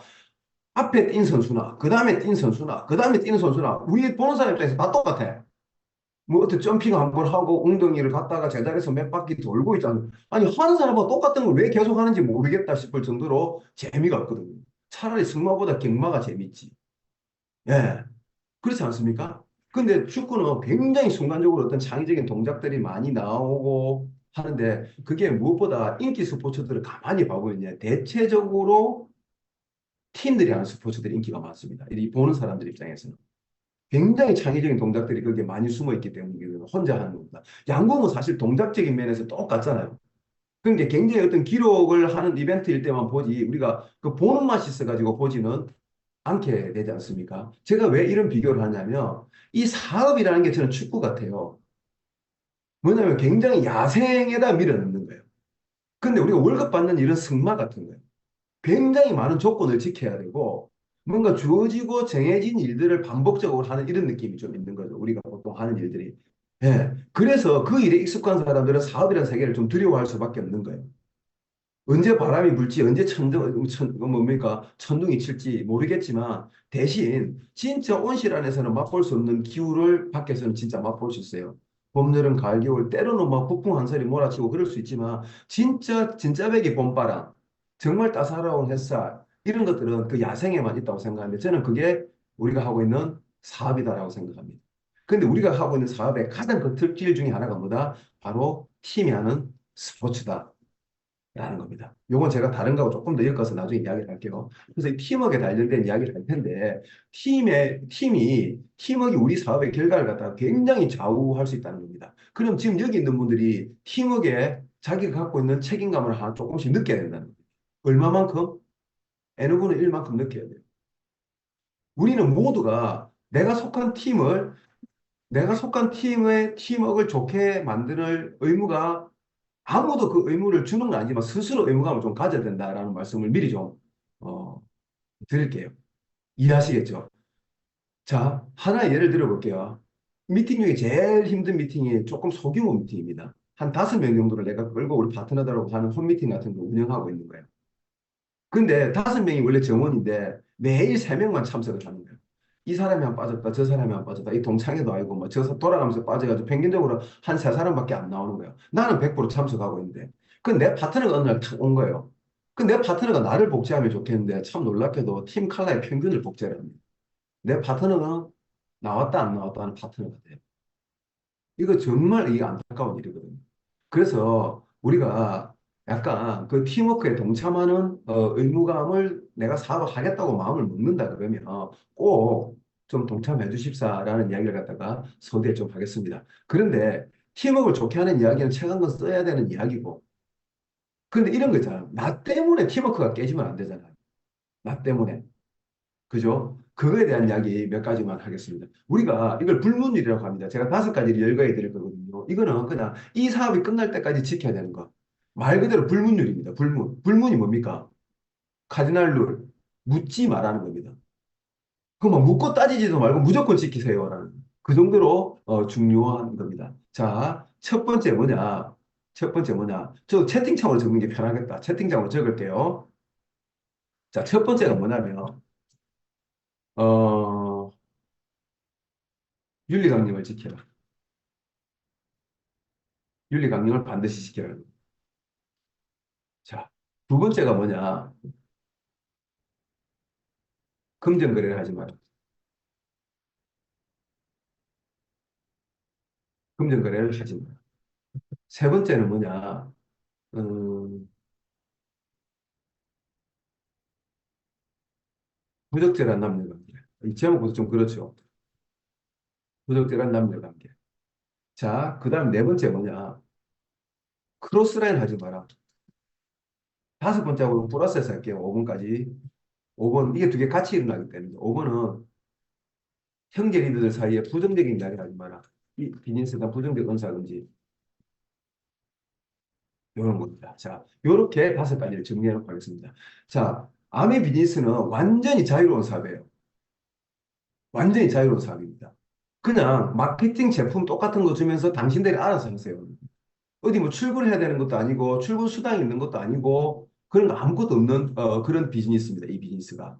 앞에 뛴 선수나, 그 다음에 뛴 선수나, 그 다음에 뛰는 선수나, 우리 보는 사람 입장에서 다 똑같아. 뭐 어떻게 점핑 한 번 하고 엉덩이를 갖다가 제자리에서 몇 바퀴 돌고 있잖아요. 아니, 하는 사람은 똑같은 걸 왜 계속 하는지 모르겠다 싶을 정도로 재미가 없거든요. 차라리 승마보다 경마가 재밌지. 예. 그렇지 않습니까? 근데 축구는 굉장히 순간적으로 어떤 창의적인 동작들이 많이 나오고 하는데 그게 무엇보다 인기 스포츠들을 가만히 봐보면요. 대체적으로 팀들이 하는 스포츠들이 인기가 많습니다. 이 보는 사람들 입장에서는. 굉장히 창의적인 동작들이 거기에 많이 숨어 있기 때문에 혼자 하는 겁니다. 양궁은 사실 동작적인 면에서 똑같잖아요. 그러니까 굉장히 어떤 기록을 하는 이벤트일 때만 보지 우리가 그 보는 맛이 있어가지고 보지는 않게 되지 않습니까? 제가 왜 이런 비교를 하냐면 이 사업이라는 게 저는 축구 같아요. 뭐냐면 굉장히 야생에다 밀어넣는 거예요. 근데 우리가 월급 받는 일은 승마 같은 거예요. 굉장히 많은 조건을 지켜야 되고 뭔가 주어지고 정해진 일들을 반복적으로 하는 이런 느낌이 좀 있는 거죠. 우리가 보통 하는 일들이. 예. 그래서 그 일에 익숙한 사람들은 사업이라는 세계를 좀 두려워할 수밖에 없는 거예요. 언제 바람이 불지, 언제 뭡니까? 천둥이 칠지 모르겠지만 대신 진짜 온실 안에서는 맛볼 수 없는 기후를 밖에서는 진짜 맛볼 수 있어요. 봄, 여름, 가을, 겨울, 때로는 막 북풍 한설이 몰아치고 그럴 수 있지만 진짜 백이 봄바람, 정말 따사로운 햇살 이런 것들은 그 야생에만 있다고 생각하는데 저는 그게 우리가 하고 있는 사업이다라고 생각합니다. 근데 우리가 하고 있는 사업의 가장 큰 특질 중에 하나가 뭐다? 바로 팀이 하는 스포츠다. 라는 겁니다. 요건 제가 다른 거하고 조금 더 엮어서 나중에 이야기를 할게요. 그래서 이 팀워크에 관련된 이야기를 할 텐데, 팀워크가 우리 사업의 결과를 갖다가 굉장히 좌우할 수 있다는 겁니다. 그럼 지금 여기 있는 분들이 팀워크에 자기가 갖고 있는 책임감을 하나 조금씩 느껴야 된다는 겁니다. 얼마만큼? N분의 1만큼 느껴야 돼요. 우리는 모두가 내가 속한 팀의 팀워크를 좋게 만드는 의무가 아무도 그 의무를 주는 건 아니지만 스스로 의무감을 좀 가져야 된다라는 말씀을 미리 좀 어, 드릴게요. 이해하시겠죠? 자, 하나 예를 들어볼게요. 미팅 중에 제일 힘든 미팅이 조금 소규모 미팅입니다. 한 5명 정도를 내가 끌고 우리 파트너들하고 하는 홈미팅 같은 거 운영하고 있는 거예요. 근데 5명이 원래 정원인데 매일 3명만 참석을 하는 거예요. 이 사람이 안 빠졌다, 저 사람이 안 빠졌다, 이 동창회도 아니고 뭐 저 돌아가면서 빠져가지고 평균적으로 한 3사람밖에 안 나오는 거예요. 나는 100% 참석하고 있는데. 그 내 파트너가 어느 날 탁 온 거예요. 그 내 파트너가 나를 복제하면 좋겠는데 참 놀랍게도 팀 칼라의 평균을 복제를 합니다. 내 파트너가 나왔다 안 나왔다 하는 파트너가 돼요. 이거 정말 이게 안타까운 일이거든요. 그래서 우리가 약간 그 팀워크에 동참하는 의무감을 내가 사업을 하겠다고 마음을 먹는다 그러면 꼭 좀 동참해 주십사라는 이야기를 갖다가 서두에 좀 하겠습니다. 그런데 팀워크를 좋게 하는 이야기는 책 한 권 써야 되는 이야기고 근데 이런 거 있잖아요. 나 때문에 팀워크가 깨지면 안 되잖아요. 나 때문에. 그죠? 그거에 대한 이야기 몇 가지만 하겠습니다. 우리가 이걸 불문율이라고 합니다. 제가 5가지를 열거해 드릴 거거든요. 이거는 그냥 이 사업이 끝날 때까지 지켜야 되는 거. 말 그대로 불문율입니다. 불문. 불문이 뭡니까? 카디날 룰. 묻지 말라는 겁니다. 그만 묻고 따지지도 말고 무조건 지키세요라는 그 정도로 중요한 겁니다. 자, 첫 번째 뭐냐? 첫 번째 뭐냐? 저 채팅창으로 적는 게 편하겠다. 채팅창으로 적을게요. 자, 첫 번째가 뭐냐면 어, 윤리강령을 지켜라. 윤리강령을 반드시 지켜라. 자, 두 번째가 뭐냐? 금전거래를 하지 마라. 금전거래를 하지 마라. 세 번째는 뭐냐? 음, 부적절한 남녀관계. 이 제목부터 좀 그렇죠. 부적절한 남녀관계. 자, 그 다음 네 번째 뭐냐? 크로스라인 하지 마라. 다섯 번째하고 플러스해서 할게요. 5번까지. 5번, 이게 두 개 같이 일어나기 때문에. 5번은 형제 리더들 사이에 부정적인 이야기 하지 마라. 이 비즈니스가 부정적 은사금지. 이런 겁니다. 자, 요렇게 다섯 가지를 정리해 놓고 하겠습니다. 자, 아메 비즈니스는 완전히 자유로운 사업이에요. 완전히 자유로운 사업입니다. 그냥 마케팅 제품 똑같은 거 주면서 당신들이 알아서 하세요. 어디 뭐 출근해야 되는 것도 아니고 출근 수당이 있는 것도 아니고 그런 거 아무것도 없는 그런 비즈니스입니다. 이 비즈니스가.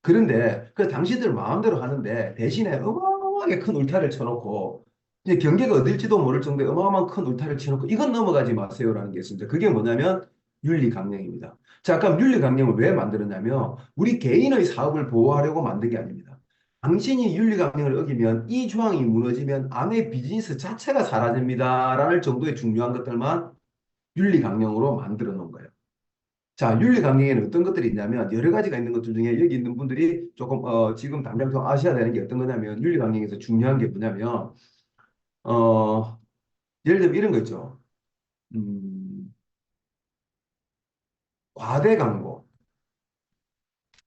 그런데 그 당신들 마음대로 하는데 대신에 어마어마하게 큰 울타리를 쳐놓고 이제 경계가 어딜지도 모를 정도의 어마어마한 큰 울타리를 쳐놓고 이건 넘어가지 마세요라는 게 있습니다. 그게 뭐냐면 윤리강령입니다. 자, 그럼 윤리강령을 왜 만들었냐면 우리 개인의 사업을 보호하려고 만든 게 아닙니다. 당신이 윤리강령을 어기면 이 조항이 무너지면 아내 비즈니스 자체가 사라집니다라는 정도의 중요한 것들만 윤리강령으로 만들어 놓은 거예요. 자, 윤리 강령에는 어떤 것들이 있냐면 여러 가지가 있는 것들 중에 여기 있는 분들이 조금 지금 당장 좀 아셔야 되는 게 어떤 거냐면 윤리 강령에서 중요한 게 뭐냐면 어, 예를 들면 이런 거 있죠. 음, 과대 광고,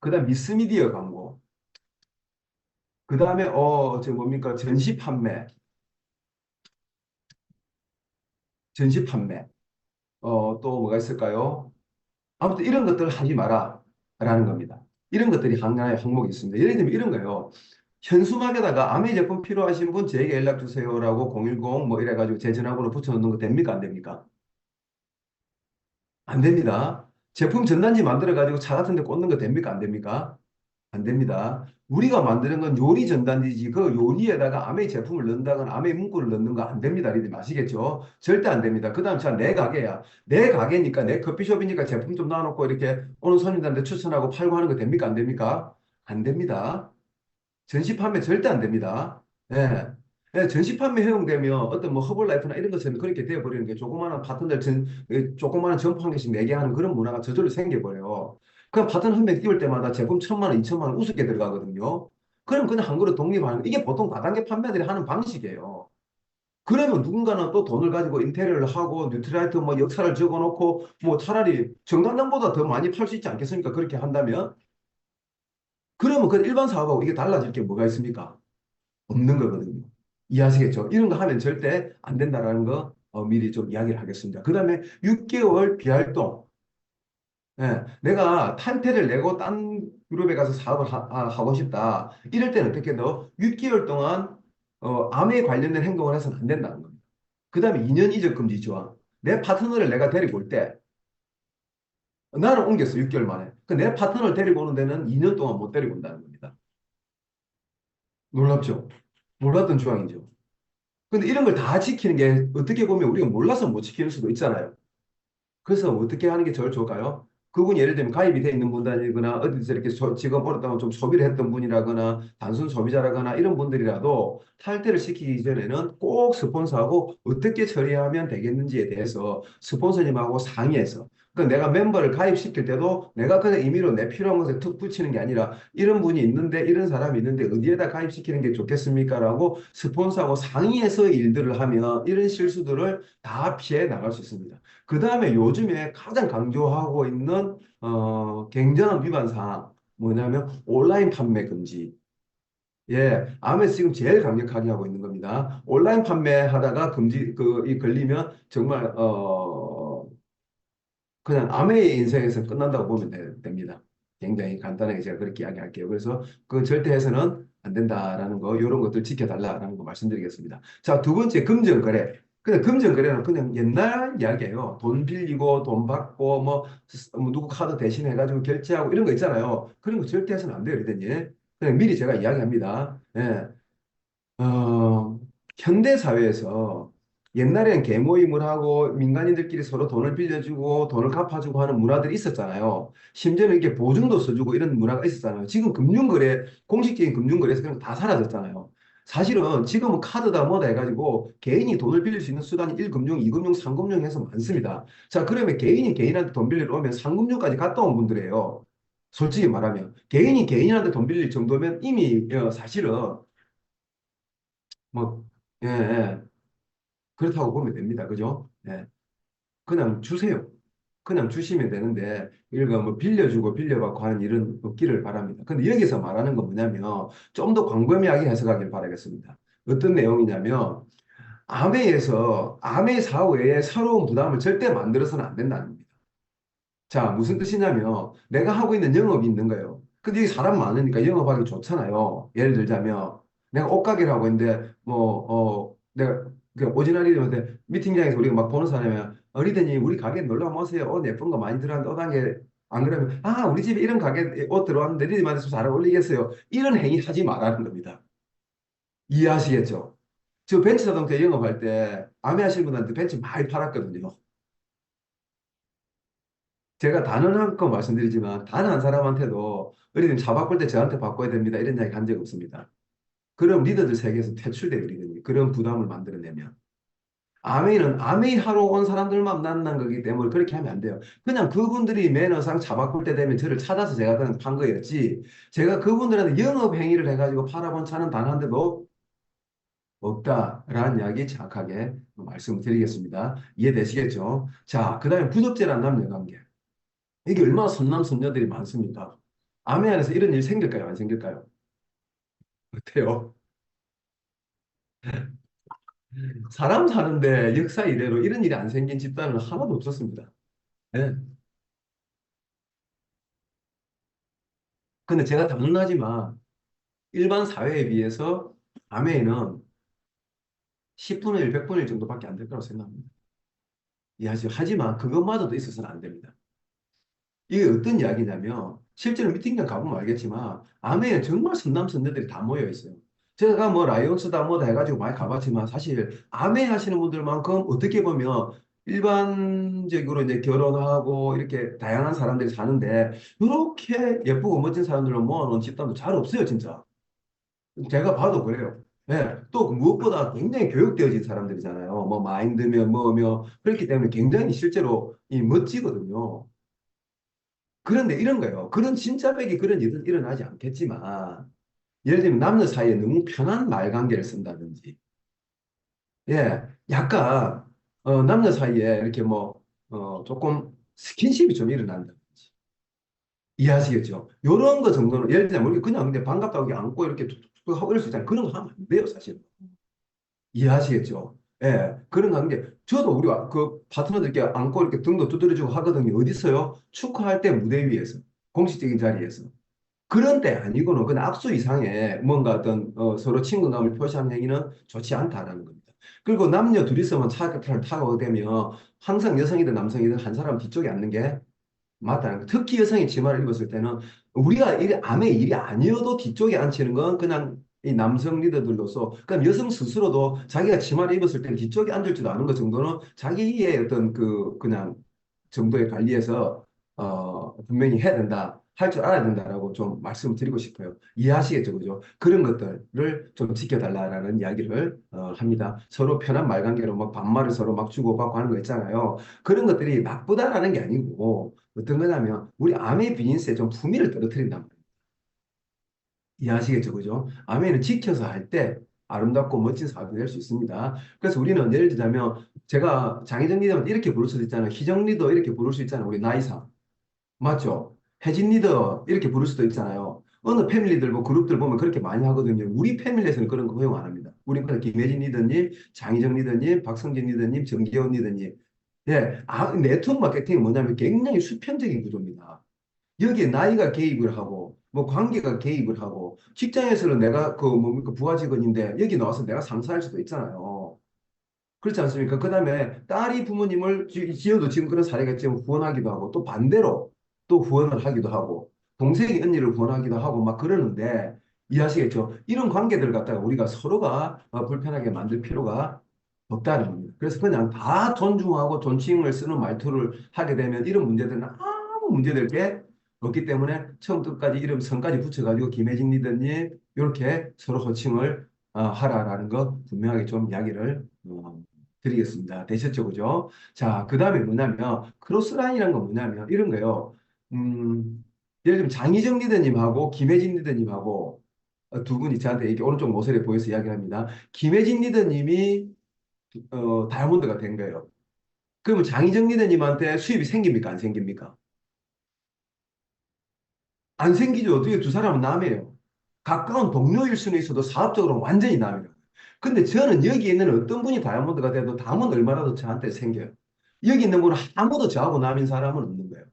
그다음 미스미디어 광고, 그다음에 저 뭡니까 전시 판매, 전시 판매. 또 뭐가 있을까요? 아무튼 이런 것들을 하지 마라라는 겁니다. 이런 것들이 하나의 항목이 있습니다. 예를 들면 이런 거예요. 현수막에다가 아메 제품 필요하신 분 저에게 연락 주세요라고 010 뭐 이래가지고 제 전화번호 붙여놓는 거 됩니까? 안 됩니까? 안 됩니다. 제품 전단지 만들어가지고 차 같은 데 꽂는 거 됩니까? 안 됩니까? 안 됩니다. 우리가 만드는 건 요리 전단지지 그 요리에다가 아메 제품을 넣는다거나 아메 문구를 넣는 거 안 됩니다. 이들 아시겠죠? 절대 안 됩니다. 그 다음 자, 내 가게야. 내 가게니까 내 커피숍이니까 제품 좀 놔놓고 이렇게 오는 손님들한테 추천하고 팔고 하는 거 됩니까? 안 됩니까? 안 됩니다. 전시 판매 절대 안 됩니다. 예. 예, 전시 판매 허용되면 어떤 뭐 허블라이프나 이런 것처럼 그렇게 되어버리는 게 조그마한 파트너들 조그마한 점포 한 개씩 내게 하는 그런 문화가 저절로 생겨버려요. 그럼 파트너 한 명 띄울 때마다 제품 1,000만 원, 2,000만 원 우습게 들어가거든요. 그럼 그냥 한 그릇 독립하는 이게 보통 다단계 판매들이 하는 방식이에요. 그러면 누군가는 또 돈을 가지고 인테리어를 하고 뉴트라이트 뭐 역사를 적어놓고 뭐 차라리 정관장보다 더 많이 팔 수 있지 않겠습니까? 그렇게 한다면 그러면 그 일반 사업하고 이게 달라질 게 뭐가 있습니까? 없는 거거든요. 이해하시겠죠? 이런 거 하면 절대 안 된다라는 거 미리 좀 이야기를 하겠습니다. 그 다음에 6개월 비활동. 예, 내가 탈퇴를 내고 딴 그룹에 가서 사업을 하고 싶다. 이럴 때는 어떻게 너 6개월 동안 암에 관련된 행동을 해서는 안 된다는 겁니다. 그 다음에 2년 이적 금지 조항. 내 파트너를 내가 데리고 올 때 나는 옮겼어 6개월 만에. 그 내 파트너를 데리고 오는 데는 2년 동안 못 데리고 온다는 겁니다. 놀랍죠? 몰랐던 조항이죠. 근데 이런 걸 다 지키는 게 어떻게 보면 우리가 몰라서 못 지키는 수도 있잖아요. 그래서 어떻게 하는 게 제일 좋을까요? 그분이 예를 들면 가입이 돼 있는 분이거나 어디서 이렇게 지금 오랫동안 좀 소비를 했던 분이라거나 단순 소비자라거나 이런 분들이라도 탈퇴를 시키기 전에는 꼭 스폰서하고 어떻게 처리하면 되겠는지에 대해서 스폰서님하고 상의해서 그러니까 내가 멤버를 가입시킬 때도 내가 그냥 임의로 내 필요한 것에 툭 붙이는 게 아니라 이런 분이 있는데 이런 사람이 있는데 어디에다 가입시키는 게 좋겠습니까? 라고 스폰서하고 상의해서 일들을 하면 이런 실수들을 다 피해 나갈 수 있습니다. 그 다음에 요즘에 가장 강조하고 있는 굉장한 위반 사항 뭐냐면 온라인 판매 금지. 예, 아메 지금 제일 강력하게 하고 있는 겁니다. 온라인 판매하다가 금지 이 걸리면 정말 그냥 아메의 인생에서 끝난다고 보면 됩니다. 굉장히 간단하게 제가 그렇게 이야기할게요. 그래서 그 절대 해서는 안 된다라는 거, 이런 것들 지켜달라라는 거 말씀드리겠습니다. 자, 두 번째 금전거래. 근데 금전거래는 그냥 옛날 이야기예요. 돈 빌리고 돈 받고 뭐 누구 카드 대신해가지고 결제하고 이런 거 있잖아요. 그런 거 절대 해서는 안 돼요. 그러더니 그냥 미리 제가 이야기합니다. 예. 어, 현대 사회에서 옛날에는 계모임을 하고 민간인들끼리 서로 돈을 빌려주고 돈을 갚아주고 하는 문화들이 있었잖아요. 심지어는 이렇게 보증도 써주고 이런 문화가 있었잖아요. 지금 금융거래, 공식적인 금융거래에서 그런 거 다 사라졌잖아요. 사실은 지금은 카드다 뭐다 해가지고 개인이 돈을 빌릴 수 있는 수단이 1금융, 2금융, 3금융 해서 많습니다. 자, 그러면 개인이 개인한테 돈 빌리러 오면 3금융까지 갔다 온 분들이에요. 솔직히 말하면. 개인이 개인한테 돈 빌릴 정도면 이미 사실은 뭐, 예, 예. 그렇다고 보면 됩니다. 그죠? 예. 그냥 주세요. 그냥 주시면 되는데, 이거 뭐 빌려주고 빌려받고 하는 일은 없기를 바랍니다. 근데 여기서 말하는 건 뭐냐면, 좀 더 광범위하게 해석하길 바라겠습니다. 어떤 내용이냐면, 암의 사후 외에 새로운 부담을 절대 만들어서는 안 된다는 겁니다. 자, 무슨 뜻이냐면 내가 하고 있는 영업이 있는 거예요. 근데 여기 사람 많으니까 영업하기 좋잖아요. 예를 들자면 내가 옷가게를 하고 있는데 내가 그 오지랖이한테 미팅장에서 우리가 막 보는 사람이면 어리더니 우리 가게 놀러 한번 오세요. 옷 예쁜 거 많이 들어왔는데 옷 한 개 안 그러면 아 우리 집에 이런 가게 옷 들어왔는데 리더님한테 잘 어울리겠어요. 이런 행위 하지 말라는 겁니다. 이해하시겠죠? 저 벤츠 자동차 영업할 때 아메 하시는 분한테 벤츠 많이 팔았거든요. 제가 단언한 거 말씀드리지만 단 한 사람한테도 어린이 차 바꿀 때 저한테 바꿔야 됩니다. 이런 이야기 한 적 없습니다. 그럼 리더들 세계에서 퇴출돼 버리거든요. 그런 부담을 만들어내면. 아메이는 아메이 하러 온 사람들만 만난 거기 때문에 그렇게 하면 안 돼요. 그냥 그분들이 매너상 차 바꿀 때 되면 저를 찾아서 제가 그냥 판 거였지. 제가 그분들한테 영업 행위를 해가지고 팔아본 차는 단 한 대도 없다라는 이야기 정확하게 말씀을 드리겠습니다. 이해되시겠죠? 자, 그 다음에 부적절한 남녀관계. 이게 얼마나 선남선녀들이 많습니까? 아메 안에서 이런 일 생길까요? 안 생길까요? 어때요? 사람 사는데 역사 이래로 이런 일이 안 생긴 집단은 하나도 없었습니다. 예. 근데 제가 당연하지만 일반 사회에 비해서 아메이는 10분의 1, 100분의 1 정도밖에 안 될 거라고 생각합니다. 이해하시죠? 하지만 그것마저도 있어서는 안 됩니다. 이게 어떤 이야기냐면 실제로 미팅장 가보면 알겠지만 아메에 정말 선남선녀들이 다 모여 있어요. 제가 뭐 라이온스다 뭐다 해가지고 많이 가봤지만 사실 아메 하시는 분들만큼 어떻게 보면 일반적으로 이제 결혼하고 이렇게 다양한 사람들이 사는데 이렇게 예쁘고 멋진 사람들을 모아놓은 집단도 잘 없어요, 진짜. 제가 봐도 그래요. 네, 또 무엇보다 굉장히 교육되어진 사람들이잖아요. 뭐 마인드며 뭐며 그렇기 때문에 굉장히 실제로 이 멋지거든요. 그런데 이런 거예요. 그런 진짜백이 그런 일은 일어나지 않겠지만, 예를 들면 남녀 사이에 너무 편한 말 관계를 쓴다든지, 예, 약간, 남녀 사이에 이렇게 뭐, 조금 스킨십이 좀 일어난다든지. 이해하시겠죠? 요런 거 정도는, 예를 들면, 우리 그냥 근데 반갑다고 이렇게 안고 이렇게 툭툭툭 하고 이럴 수 있잖아요. 그런 거 하면 안 돼요, 사실. 이해하시겠죠? 예, 그런 관계. 저도 우리 그 파트너들께 안고 이렇게 등도 두드려주고 하거든요. 어디 있어요? 축구할 때 무대 위에서, 공식적인 자리에서. 그런 때 아니고는 그냥 악수 이상의 뭔가 어떤 서로 친근감을 표시하는 행위는 좋지 않다라는 겁니다. 그리고 남녀 둘이서만 차를 타고 되면 항상 여성이든 남성이든 한 사람 뒤쪽에 앉는 게 맞다는 거. 특히 여성이 치마를 입었을 때는 우리가 암의 일이 아니어도 뒤쪽에 앉히는 건 그냥 이 남성 리더들로서 그럼 여성 스스로도 자기가 치마를 입었을 때는 뒤쪽에 앉을 줄 아는 것 정도는 자기의 어떤 그냥 정도의 관리에서 분명히 해야 된다. 할 줄 알아야 된다라고 좀 말씀을 드리고 싶어요. 이해하시겠죠, 그죠? 그런 것들을 좀 지켜달라는 이야기를 합니다. 서로 편한 말 관계로 막 반말을 서로 막 주고받고 하는 거 있잖아요. 그런 것들이 나쁘다라는 게 아니고 어떤 거냐면 우리 아메 비즈니스에 좀 품위를 떨어뜨린단 말이에요. 이해하시겠죠, 그죠? 아메는 지켜서 할 때 아름답고 멋진 사업이 될 수 있습니다. 그래서 우리는 예를 들자면 제가 장혜정 리더한테 이렇게 부를 수도 있잖아요. 희정 리더 이렇게 부를 수 있잖아요. 우리 나이상. 맞죠? 혜진 리더 이렇게 부를 수도 있잖아요. 어느 패밀리들 뭐 그룹들 보면 그렇게 많이 하거든요. 우리 패밀리에서는 그런 거 허용 안 합니다. 우리 그냥 김혜진 리더님, 장희정 리더님, 박성진 리더님, 정기훈 리더님. 예, 네트워크 마케팅은 뭐냐면 굉장히 수평적인 구조입니다. 여기에 나이가 개입을 하고, 뭐 관계가 개입을 하고, 직장에서는 내가 그 뭡니까 부하 직원인데 여기 나와서 내가 상사할 수도 있잖아요. 그렇지 않습니까? 그 다음에 딸이 부모님을 지어도 지금 그런 사례가 있지만 후원하기도 하고 또 반대로 또 후원을 하기도 하고 동생이 언니를 후원하기도 하고 막 그러는데 이해하시겠죠? 이런 관계들 갖다가 우리가 서로가 불편하게 만들 필요가 없다는 겁니다. 그래서 그냥 다 존중하고 존칭을 쓰는 말투를 하게 되면 이런 문제들은 아무 문제될 게 없기 때문에 처음부터 끝까지 이름 성까지 붙여가지고 김혜진 리더님 이렇게 서로 호칭을 하라라는 거 분명하게 좀 이야기를 드리겠습니다. 되셨죠? 그죠? 자, 그 다음에 뭐냐면 크로스라인이라는 건 뭐냐면 이런 거요. 예를 들면 장희정 리더님하고 김혜진 리더님하고 두 분이 저한테 이렇게 오른쪽 모서리에 보여서 이야기를 합니다. 김혜진 리더님이 다이아몬드가 된 거예요. 그러면 장희정 리더님한테 수입이 생깁니까? 안 생깁니까? 안 생기죠. 어떻게 두 사람은 남이에요. 가까운 동료일 수는 있어도 사업적으로 완전히 남이에요. 근데 저는 여기 있는 어떤 분이 다이아몬드가 돼도 담은 얼마라도 저한테 생겨요. 여기 있는 분은 아무도 저하고 남인 사람은 없는 거예요.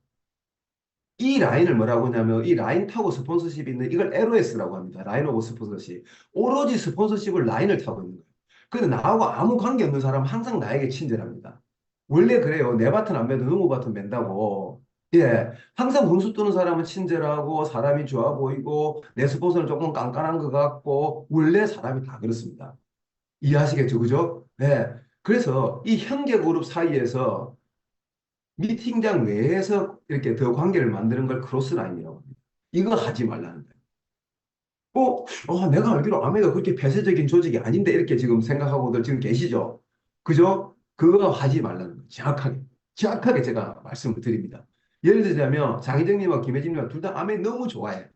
이 라인을 뭐라고 하냐면 이 라인 타고 스폰서십이 있는 이걸 LOS라고 합니다. 라인 오브 스폰서십. 오로지 스폰서십을 라인을 타고 있는 거예요. 근데 나하고 아무 관계 없는 사람은 항상 나에게 친절합니다. 원래 그래요. 내 밭은 안 매도 누구 밭은 맨다고. 예. 항상 분수 뜨는 사람은 친절하고 사람이 좋아 보이고 내 스폰서는 조금 깐깐한 것 같고 원래 사람이 다 그렇습니다. 이해하시겠죠? 그죠? 네. 그래서 이 형제 그룹 사이에서 미팅장 외에서 이렇게 더 관계를 만드는 걸 크로스라인이라고 합니다. 이거 하지 말라는 거예요. 내가 알기로 아메가 그렇게 폐쇄적인 조직이 아닌데 이렇게 지금 생각하고들 지금 계시죠? 그죠? 그거 하지 말라는 거예요. 정확하게. 정확하게 제가 말씀을 드립니다. 예를 들자면 장희정님과 김혜진님과 둘 다 아메 너무 좋아해.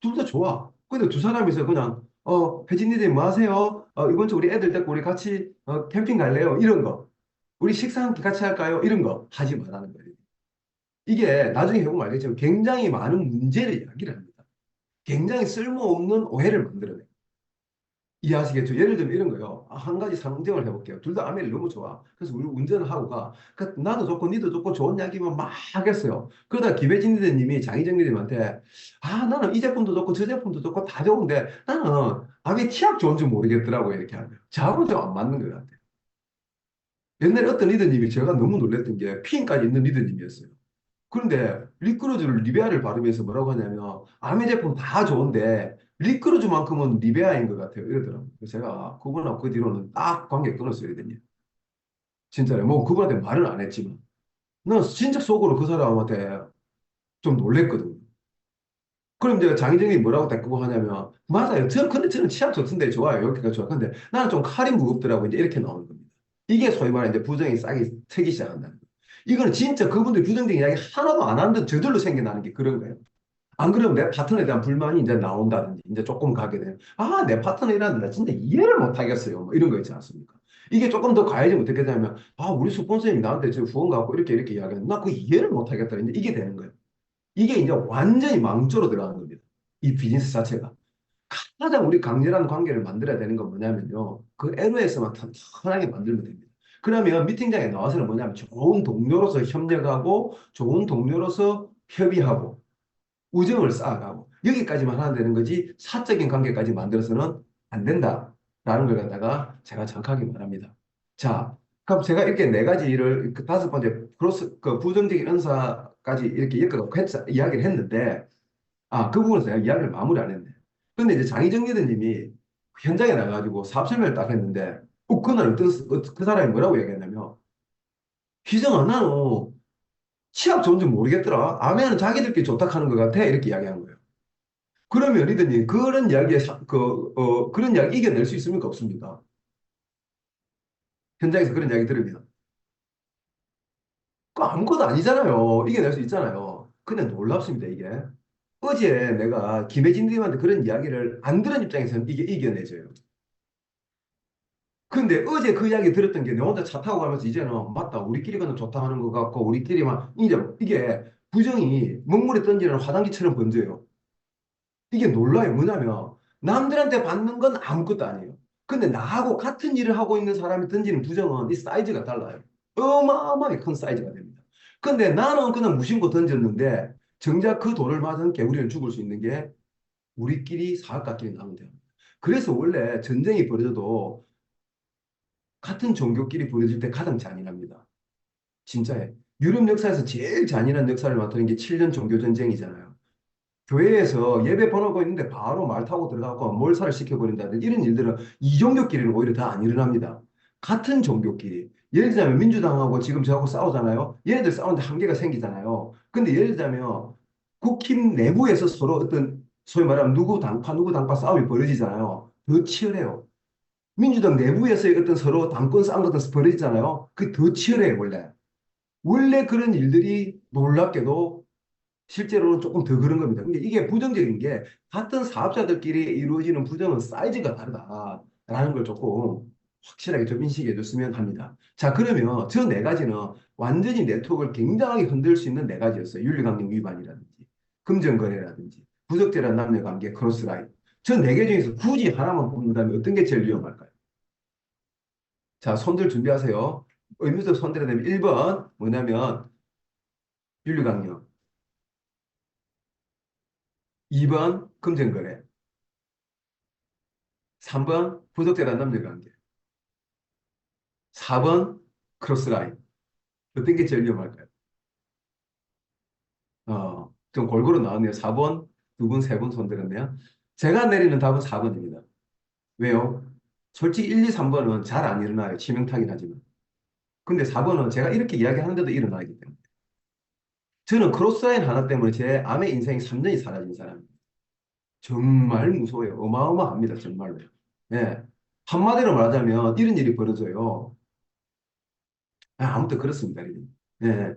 둘 다 좋아. 근데 두 사람이서 그냥 혜진이들 뭐 하세요? 이번 주 우리 애들 데리고 우리 같이 캠핑 갈래요? 이런 거. 우리 식사 함께 같이 할까요? 이런 거 하지 말라는 거예요. 이게 나중에 해보면 알겠지만 굉장히 많은 문제를 야기를 합니다. 굉장히 쓸모없는 오해를 만들어내요. 이해하시겠죠? 예를 들면 이런 거요. 한 가지 상정을 해볼게요. 둘 다 아메를 너무 좋아. 그래서 우리 운전을 하고 가. 그러니까 나도 좋고 니도 좋고 좋은 이야기만 막 하겠어요. 그러다 김혜진 리더님이 장희정 리더님한테 나는 이 제품도 좋고 저 제품도 좋고 다 좋은데 나는 왜 치약 좋은지 모르겠더라고 이렇게 하면 저하고 좀 안 맞는 것 같아요. 옛날에 어떤 리더님이 제가 너무 놀랬던 게 피임까지 있는 리더님이었어요. 그런데 리크루즈를 리베아를 바르면서 뭐라고 하냐면 아메 제품 다 좋은데 리크루즈만큼은 리베아인 것 같아요. 이러더라고요. 그래서 제가 그분하고 그 뒤로는 딱 관계 끊었어요. 이랬더니 진짜로 뭐 그분한테 말은 안 했지만 나 진짜 속으로 그 사람한테 좀 놀랬거든요. 그럼 이제 장희정이 뭐라고 대꾸를 하냐면 맞아요. 근데 저는 치약 좋던데 좋아요. 여기가 좋아. 근데 나는 좀 칼이 무겁더라고. 이제 이렇게 나오는 겁니다. 이게 소위 말하는 이제 부정이 싹이 트기 시작한다는 거예요. 이거는 진짜 그분들 부정적인 이야기 하나도 안 하는데 저절로 생겨나는 게 그런 거예요. 안 그러면 내 파트너에 대한 불만이 이제 나온다든지, 이제 조금 가게 되면, 내 파트너 이라는데 나 진짜 이해를 못 하겠어요. 뭐 이런 거 있지 않습니까? 이게 조금 더 가해지면 어떻게 되냐면, 우리 스폰서님 나한테 지금 후원 갖고 이렇게 이야기하는, 나 그 이해를 못 하겠다. 이제 이게 되는 거예요. 이게 이제 완전히 망조로 들어가는 겁니다. 이 비즈니스 자체가. 가장 우리 강렬한 관계를 만들어야 되는 건 뭐냐면요. 그 LO에서만 편하게 만들면 됩니다. 그러면 미팅장에 나와서는 뭐냐면 좋은 동료로서 협력하고 좋은 동료로서 협의하고 우정을 쌓아가고 여기까지만 하면 되는 거지 사적인 관계까지 만들어서는 안 된다라는 걸 갖다가 제가 정확하게 말합니다. 자, 그럼 제가 이렇게 네 가지를 그 다섯 번째 그 부정적인 은사까지 이렇게 엮어서 이야기를 했는데 그 부분에서 제가 이야기를 마무리 안 했네. 근데 이제 장희정 리더님이 현장에 나가지고 사업 설명을 딱 했는데 그날 그 사람이 뭐라고 얘기했냐면 희정아 나는 치약 좋은지 모르겠더라. 아메는 자기들끼리 좋다 하는 것 같아. 이렇게 이야기한 거예요. 그러면 리더님, 그런 이야기에, 그런 이야기 이겨낼 수 있습니까? 없습니까? 현장에서 그런 이야기 들으면. 그 아무것도 아니잖아요. 이겨낼 수 있잖아요. 근데 놀랍습니다, 이게. 어제 내가 김혜진 님한테 그런 이야기를 안 들은 입장에서는 이게 이겨내져요. 근데 어제 그 이야기 들었던 게 내 혼자 차 타고 가면서 이제는 맞다. 우리끼리 그냥 좋다 하는 것 같고, 우리끼리만, 이제 이게 부정이 먹물에 던지는 화단기처럼 번져요. 이게 놀라요. 뭐냐면 남들한테 받는 건 아무것도 아니에요. 근데 나하고 같은 일을 하고 있는 사람이 던지는 부정은 이 사이즈가 달라요. 어마어마하게 큰 사이즈가 됩니다. 근데 나는 그냥 무심코 던졌는데 정작 그 돌을 맞은 개구리는 죽을 수 있는 게 우리끼리 사업가끼리 나오면 돼요. 그래서 원래 전쟁이 벌어져도 같은 종교끼리 벌어질 때 가장 잔인합니다. 진짜에. 유럽 역사에서 제일 잔인한 역사를 맡은 게 7년 종교전쟁이잖아요. 교회에서 예배 번호고 있는데 바로 말 타고 들어가고 몰살을 시켜버린다든지 이런 일들은 이종교끼리는 오히려 다 안 일어납니다. 같은 종교끼리. 예를 들자면 민주당하고 지금 저하고 싸우잖아요. 얘네들 싸우는데 한계가 생기잖아요. 근데 예를 들자면 국힘 내부에서 서로 어떤 소위 말하면 누구 당파 싸움이 벌어지잖아요. 더 치열해요. 민주당 내부에서의 어떤 서로 당권 싸움 같은 거 벌어지잖아요. 그게 더 치열해요, 원래. 원래 그런 일들이 놀랍게도 실제로는 조금 더 그런 겁니다. 근데 이게 부정적인 게 같은 사업자들끼리 이루어지는 부정은 사이즈가 다르다라는 걸 조금 확실하게 좀 인식해 줬으면 합니다. 자, 그러면 저 네 가지는 완전히 네트워크를 굉장히 흔들 수 있는 네 가지였어요. 윤리강령 위반이라든지, 금전거래라든지, 부적절한 남녀관계, 크로스라인. 저 네 개 중에서 굳이 하나만 뽑는다면 어떤 게 제일 위험할까요? 자, 손들 준비하세요. 의무적 손들어야 되면 1번 뭐냐면 윤리강령, 2번 금전거래, 3번 부적절한 남녀관계, 4번 크로스라인. 어떤 게 제일 위험할까요? 좀 골고루 나왔네요. 4번, 2분, 3분 손들었네요. 제가 내리는 답은 4번입니다. 왜요? 솔직히 1, 2, 3번은 잘 안 일어나요. 치명타긴 하지만. 근데 4번은 제가 이렇게 이야기하는데도 일어나기 때문에. 저는 크로스라인 하나 때문에 제 아내 인생이 3년이 사라진 사람입니다. 정말 무서워요. 어마어마합니다. 정말로. 예. 한마디로 말하자면 이런 일이 벌어져요. 아무튼 그렇습니다. 예.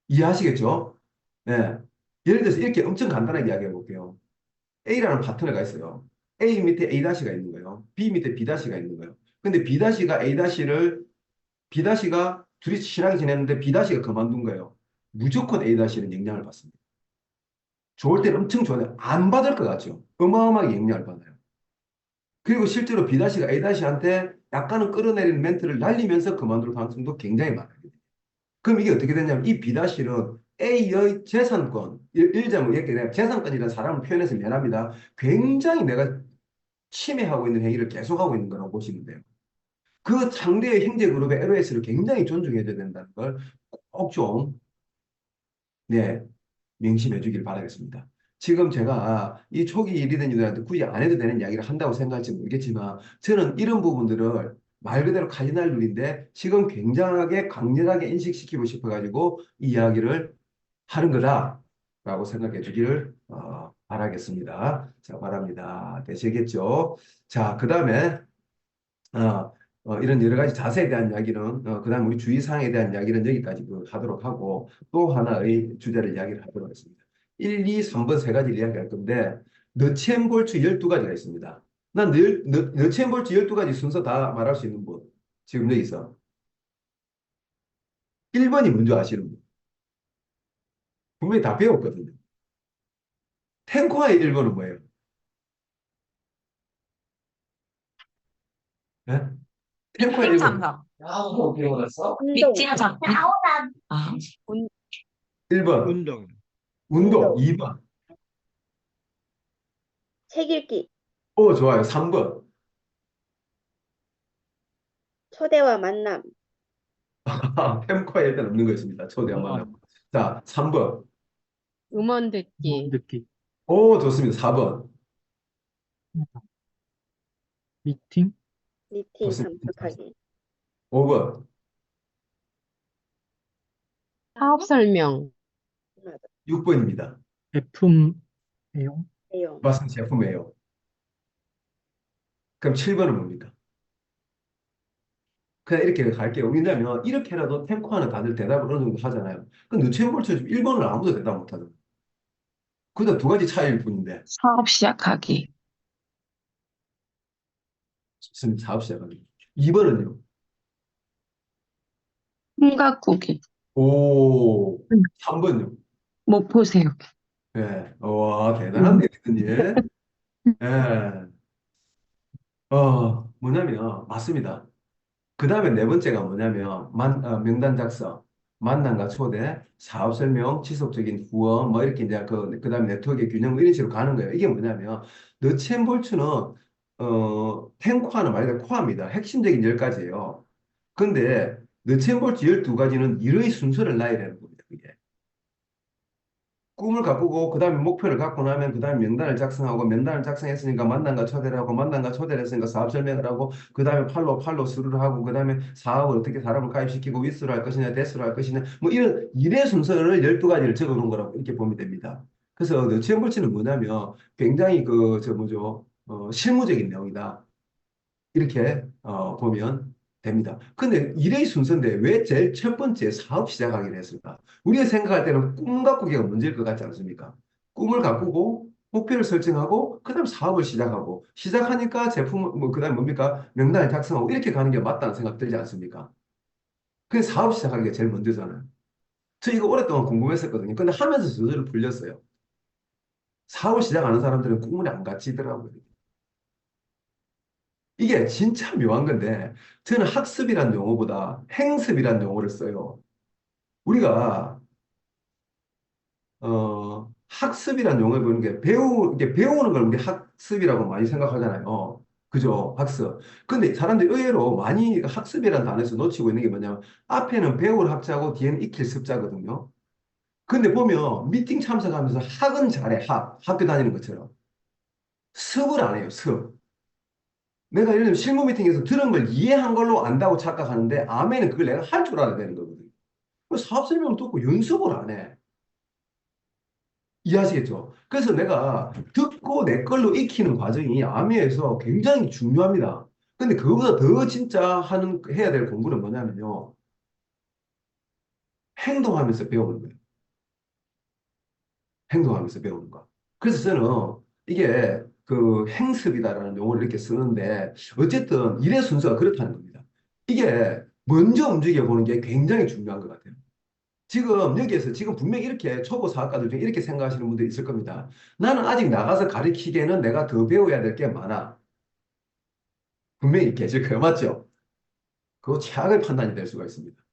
이해하시겠죠? 예. 예를 들어서 이렇게 엄청 간단하게 이야기해 볼게요. A라는 파트너가 있어요. A 밑에 A-가 있는 거예요. B 밑에 B-가 있는 거예요. 근데 B-가 A-를 B-가 둘이 친하게 지냈는데 B-가 그만둔 거예요. 무조건 A-는 영향을 받습니다. 좋을 때는 엄청 좋아요. 안 받을 것 같죠? 어마어마하게 영향을 받아요. 그리고 실제로 B-가 A-한테 약간은 끌어내리는 멘트를 날리면서 그만둘 가능성도 굉장히 많아요. 그럼 이게 어떻게 되냐면 이 비다실은 A의 재산권, 일자면 이렇게 내가 재산권이라는 사람을 표현해서 미안합니다. 굉장히 내가 침해하고 있는 행위를 계속하고 있는 거라고 보시면 돼요. 그 상대의 형제 그룹의 LOS를 굉장히 존중해줘야 된다는 걸 꼭 좀, 네, 명심해 주길 바라겠습니다. 지금 제가 이 초기 일이든 이들한테 굳이 안 해도 되는 이야기를 한다고 생각할지 모르겠지만 저는 이런 부분들을 말 그대로 카지날 룰인데 지금 굉장하게 강렬하게 인식시키고 싶어가지고 이 이야기를 하는 거다라고 생각해 주기를 바라겠습니다. 자, 바랍니다. 되시겠죠? 자, 그 다음에 이런 여러 가지 자세에 대한 이야기는 그다음 우리 주의사항에 대한 이야기는 여기까지 하도록 하고 또 하나의 주제를 이야기를 하도록 하겠습니다. 1, 2, 3번 세 가지를 이야기할 건데 너챈볼츠 12가지가 있습니다. 난 너챈볼츠 12가지 순서 다 말할 수 있는 분 지금 여기서 1번이 뭔지 아시는 분 분명히 다 배웠거든요. 탱커의 1번은 뭐예요? 네? 탱커의 1번은 행상석. 운동, 밑짐작. 아, 운, 1번 운동, 운동, 운동, 2번 책 읽기, 좋아요. 3번 초대와 만남, 탱커의 1번 없는 거 있습니다. 초대한 만남. 자, 3번 음원 듣기, 듣기, 좋습니다. 4번 미팅, 미팅 좋습니다. 참석하기, 5번 사업 설명, 맞아, 6번입니다. 제품 내용, 내용, 맞습니다. 제품이에요. 그럼 7번은 뭡니까? 그냥 이렇게 갈게요. 왜냐면 이렇게라도 탱커하는 다들 대답을 어느 정도 하잖아요. 근데 누체볼트 1번을 아무도 대답 못 하잖아요. 그다 두 가지 차이일 뿐인데. 사업 시작하기. 좋습니다. 사업 시작하기. 2번은요? hum각구기. 오, 3번요? 목포 세우기. 예. 와, 대단한데, 예. 예. 맞습니다. 그 다음에 네 번째가 뭐냐면 명단 작성, 만남과 초대, 사업 설명, 지속적인 후원, 뭐 이렇게 이제 그 다음에 네트워크의 균형 뭐 이런 식으로 가는 거예요. 이게 뭐냐면 너챈볼츠는 탱코어는 말 그대로 코어입니다. 핵심적인 10가지예요. 근데 너챈볼츠 12가지는 일의 순서를 놔야 되는 겁니다. 이게. 꿈을 가꾸고 그다음에 목표를 갖고 나면 그다음에 명단을 작성하고 명단을 작성했으니까 만남과 초대를 하고 만남과 초대를 했으니까 사업 설명을 하고 그다음에 팔로 수루를 하고 그다음에 사업을 어떻게 사람을 가입시키고 위스로 할 것이냐 대스로 할 것이냐 뭐 이런 일의 순서를 12가지를 적어 놓은 거라고 이렇게 보면 됩니다. 그래서 너치형불치는 뭐냐면 굉장히 그 저 뭐죠 실무적인 내용이다. 이렇게 보면 됩니다. 근데 일의 순서인데 왜 제일 첫 번째 사업 시작하기로 했을까? 우리가 생각할 때는 꿈 가꾸기가 문제일 것 같지 않습니까? 꿈을 가꾸고 목표를 설정하고 그다음 사업을 시작하고 시작하니까 제품 뭐 그다음 뭡니까? 명단을 작성하고 이렇게 가는 게 맞다는 생각 들지 않습니까? 그게 사업 시작하기가 제일 먼저잖아요. 저 이거 오랫동안 궁금했었거든요. 근데 하면서 저절로 풀렸어요. 사업을 시작하는 사람들은 꿈을 안 갖추더라고요. 이게 진짜 묘한 건데 저는 학습이란 용어보다 행습이란 용어를 써요. 우리가 학습이란 용어를 보는 게 이게 배우는 걸 우리 학습이라고 많이 생각하잖아요. 그죠? 학습. 근데 사람들이 의외로 많이 학습이라는 단어에서 놓치고 있는 게 뭐냐면 앞에는 배울 학자고 뒤에는 익힐 습자거든요. 근데 보면 미팅 참석하면서 학은 잘해. 학교 다니는 것처럼. 습을 안 해요. 습. 내가 예를 들면 실무 미팅에서 들은 걸 이해한 걸로 안다고 착각하는데 아멘은 그걸 내가 할 줄 알아야 되는 거거든요. 사업 설명을 듣고 연습을 안 해. 이해하시겠죠? 그래서 내가 듣고 내 걸로 익히는 과정이 아미에서 굉장히 중요합니다. 근데 그거보다 더 진짜 해야 될 공부는 뭐냐면요. 행동하면서 배우는 거예요. 행동하면서 배우는 거. 그래서 저는 이게 그 행습이다라는 용어를 이렇게 쓰는데 어쨌든 일의 순서가 그렇다는 겁니다. 이게 먼저 움직여 보는 게 굉장히 중요한 것 같아요. 지금 여기에서 지금 분명히 이렇게 초보 사업가들 중에 이렇게 생각하시는 분들이 있을 겁니다. 나는 아직 나가서 가르치기에는 내가 더 배워야 될 게 많아. 분명히 계실 거예요. 맞죠? 그거 최악의 판단이 될 수가 있습니다.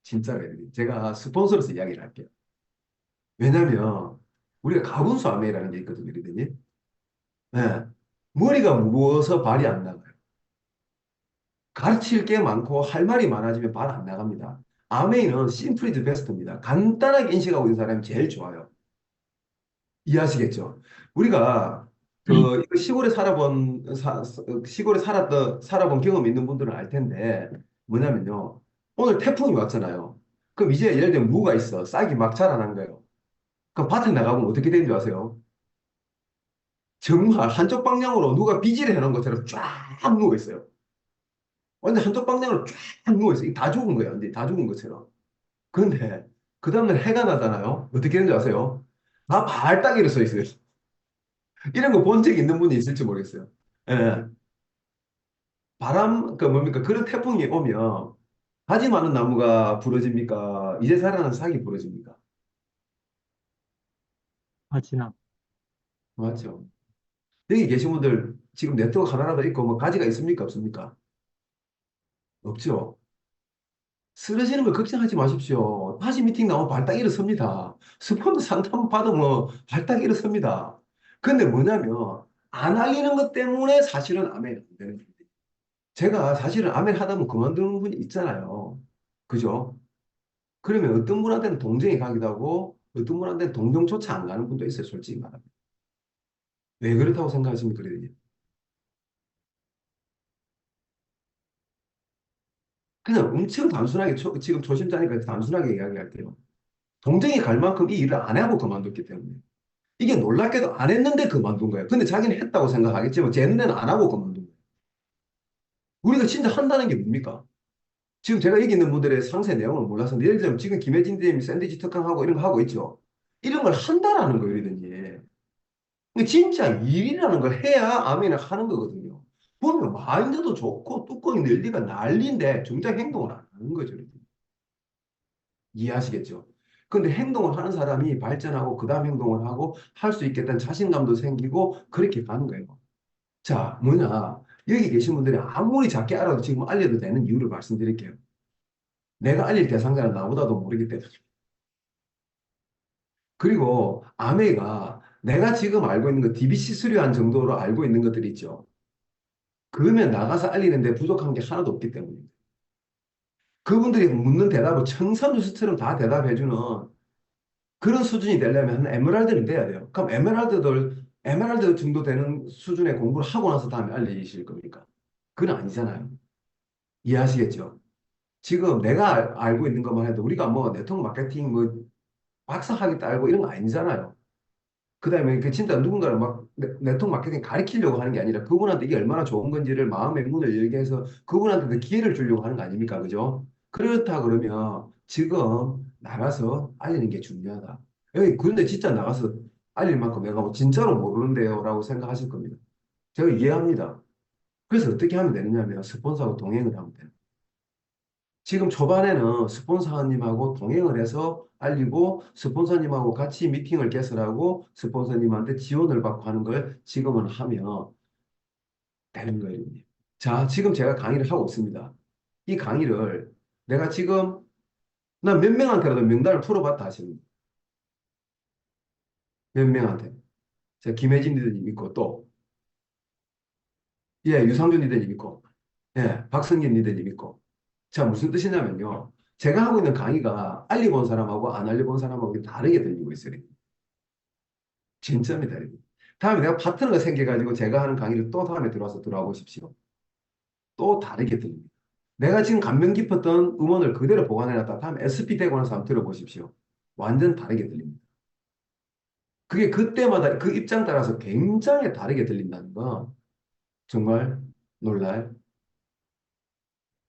진짜로. 제가 스폰서로서 이야기를 할게요. 왜냐면 우리가 가분수 암매라는 게 있거든요. 그러더니 네. 머리가 무거워서 발이 안 나가요. 가르칠 게 많고 할 말이 많아지면 발 안 나갑니다. 아메이는 심플 이즈 베스트입니다. 간단하게 인식하고 있는 사람이 제일 좋아요. 이해하시겠죠? 우리가 이거 시골에 살아본 경험 있는 분들은 알 텐데 뭐냐면요. 오늘 태풍이 왔잖아요. 그럼 이제 예를 들면 무가 있어. 싹이 막 자라난 거예요. 그럼 밭에 나가보면 어떻게 되는 줄 아세요? 정말 한쪽 방향으로 누가 비질을 해놓은 것처럼 쫙 누워 있어요. 완전 한쪽 방향으로 쫙 누워 있어요. 이게 다 죽은 거예요. 이제 다 죽은 것처럼. 그런데 그 다음날 해가 나잖아요. 어떻게 되는지 아세요? 다 발딱이로 서 있어요. 이런 거 본 적 있는 분이 있을지 모르겠어요. 예. 그 뭡니까? 그런 태풍이 오면 가지 많은 나무가 부러집니까? 이제 자라는 싹이 부러집니까? 아지나. 맞죠? 여기 계신 분들 지금 네트워크 하나라도 있고 뭐 가지가 있습니까? 없습니까? 없죠? 쓰러지는 걸 걱정하지 마십시오. 다시 미팅 나오면 발딱 일어섭니다. 스폰서 상담 받으면 발딱 일어섭니다. 근데 뭐냐면 안 알리는 것 때문에 사실은 아멘 안 되는 거예요. 제가 사실은 아멘 하다 보면 그만두는 분이 있잖아요. 그죠? 그러면 어떤 분한테는 동정이 가기도 하고 어떤 분한테는 동정조차 안 가는 분도 있어요. 솔직히 말하면. 왜 그렇다고 생각하십니까? 그래요? 그냥 엄청 단순하게 지금 초심자니까 단순하게 이야기할게요. 동정이 갈 만큼 이 일을 안 하고 그만뒀기 때문에. 이게 놀랍게도 안 했는데 그만둔 거예요. 근데 자기는 했다고 생각하겠지만 제 눈에는 안 하고 그만둔 거예요. 우리가 진짜 한다는 게 뭡니까? 지금 제가 여기 있는 분들의 상세 내용을 몰라서 예를 들면 지금 김혜진 대님이 샌드위치 특강하고 이런 거 하고 있죠. 이런 걸 한다라는 거예요. 이러든지. 근데 진짜 일이라는 걸 해야 아멘을 하는 거거든요. 보면 마인드도 좋고 뚜껑이 열리가 난리인데 정작 행동을 안 하는 거죠. 이렇게. 이해하시겠죠? 근데 행동을 하는 사람이 발전하고 그 다음 행동을 하고 할 수 있겠다는 자신감도 생기고 그렇게 가는 거예요. 자, 뭐냐. 여기 계신 분들이 아무리 작게 알아도 지금 알려도 되는 이유를 말씀드릴게요. 내가 알릴 대상자는 나보다도 모르기 때문에. 그리고 아메이가 내가 지금 알고 있는 거 DBC 수료한 정도로 알고 있는 것들이 있죠. 그러면 나가서 알리는데 부족한 게 하나도 없기 때문입니다. 그분들이 묻는 대답을 청산유수처럼 다 대답해주는 그런 수준이 되려면 에메랄드는 돼야 돼요. 그럼 에메랄드 정도 되는 수준의 공부를 하고 나서 다음에 알려주실 겁니까? 그건 아니잖아요. 이해하시겠죠? 지금 내가 알고 있는 것만 해도 우리가 뭐 네트워크 마케팅 뭐 박사 학위 딸고 이런 거 아니잖아요. 그다음에 그 진짜 누군가를 막 네트워크 마케팅 가르치려고 하는 게 아니라 그분한테 이게 얼마나 좋은 건지를 마음의 문을 열게 해서 그분한테 기회를 주려고 하는 거 아닙니까? 그죠? 그렇다 그러면 지금 나가서 알리는 게 중요하다. 여기 그런데 진짜 나가서 알릴 만큼 내가 뭐 진짜로 모르는데요라고 생각하실 겁니다. 제가 이해합니다. 그래서 어떻게 하면 되느냐면 스폰서하고 동행을 하면 돼요. 지금 초반에는 스폰서님하고 동행을 해서 알리고 스폰서님하고 같이 미팅을 개설하고 스폰서님한테 지원을 받고 하는 걸 지금은 하면 되는 거예요. 자, 지금 제가 강의를 하고 있습니다. 이 강의를 내가 지금 나 몇 명한테라도 명단을 풀어봤다 하시는 몇 명한테. 제가 김혜진 리더님 있고 또 예, 유상준 리더님 있고 예, 박성진 리더님 있고 자, 무슨 뜻이냐면요. 제가 하고 있는 강의가 알리본 사람하고 안 알리본 사람하고 다르게 들리고 있어요. 진점이 다릅니다. 다음에 내가 파트너가 생겨가지고 제가 하는 강의를 또 다음에 들어와서 들어와 보십시오. 또 다르게 들립니다. 내가 지금 감명 깊었던 음원을 그대로 보관해놨다. 다음에 SP 되고 나서 한번 들어보십시오. 완전 다르게 들립니다. 그게 그때마다 그 입장 따라서 굉장히 다르게 들린다는 거 정말 놀랄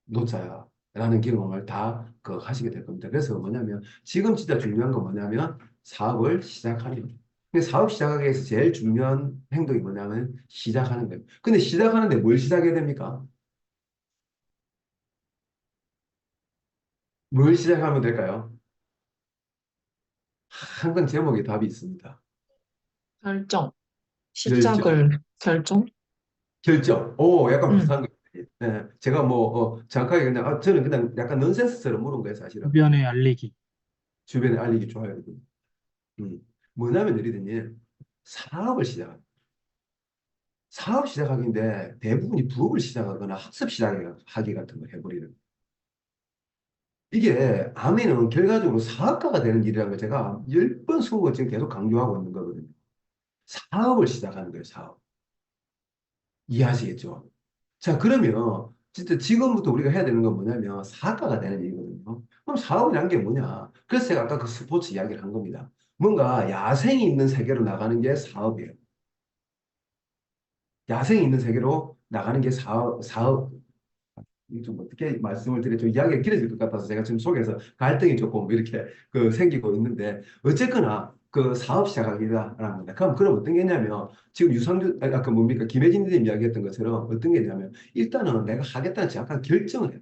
노자야. 라는 경험을 다 하시게 될 겁니다. 그래서 뭐냐면 지금 진짜 중요한 건 뭐냐면 사업을 시작하는 거예요. 근데 사업 시작하기 위해서 제일 중요한 행동이 뭐냐면 시작하는 거예요. 근데 시작하는데 뭘 시작해야 됩니까? 뭘 시작하면 될까요? 항상 제목에 답이 있습니다. 결정. 결정. 결정? 결정. 오, 약간 응. 비슷한 거. 예, 제가 뭐 정확하게 그냥 저는 그냥 약간 넌센스처럼 물은 거예요, 사실은. 주변에 알리기. 주변에 알리기 좋아요. 음. 뭐냐면 이러더니 사업을 시작합니다. 사업 시작하기인데 대부분이 부업을 시작하거나 학습 시작하기 같은 걸 해버리는. 이게 아멘은 결과적으로 사업가가 되는 일이라는 걸 제가 10번, 20번 지금 계속 강조하고 있는 거거든요. 사업을 시작하는 거예요, 사업. 이해하시겠죠? 자, 그러면 진짜 지금부터 우리가 해야 되는 건 뭐냐면 사업가가 되는 일이거든요. 그럼 사업이란 게 뭐냐? 그래서 제가 아까 그 스포츠 이야기를 한 겁니다. 뭔가 야생이 있는 세계로 나가는 게 사업이에요. 야생이 있는 세계로 나가는 게 사업, 이게 좀 어떻게 말씀을 드려 좀 이야기가 길어질 것 같아서 제가 지금 속에서 갈등이 조금 이렇게 생기고 있는데 어쨌거나 그 사업 시작하기다라는 겁니다. 그럼 어떤 게 있냐면 지금 유상준 아까 뭡니까 김혜진 선생님 이야기했던 것처럼 어떤 게 있냐면 일단은 내가 하겠다는 정확한 결정을 해요.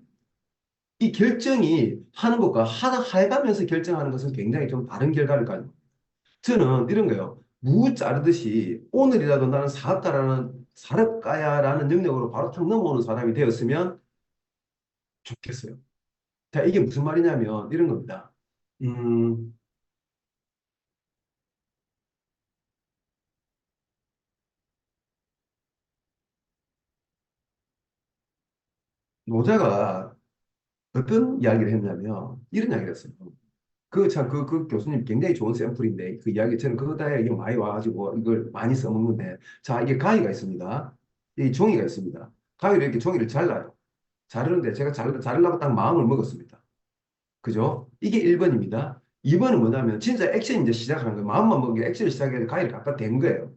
이 결정이 하는 것과 해가면서 결정하는 것은 굉장히 좀 다른 결과를 가지고 저는 이런 거예요. 무 자르듯이 오늘이라도 나는 사업가야라는 능력으로 바로 탁 넘어오는 사람이 되었으면 좋겠어요. 자, 이게 무슨 말이냐면 이런 겁니다. 음, 노자가 어떤 이야기를 했냐면 이런 이야기를 했어요. 그 교수님 굉장히 좋은 샘플인데 그 이야기 저는 그거다에 이게 많이 와가지고 이걸 많이 써먹는데 자, 이게 가위가 있습니다. 이 종이가 있습니다. 가위로 이렇게 종이를 잘라요. 자르는데 제가 자르려고 딱 마음을 먹었습니다. 그죠? 이게 1번입니다. 2번은 뭐냐면 진짜 액션 이제 시작하는 거예요. 마음만 먹은 게 액션을 시작해서 가위를 갖다 댄 거예요.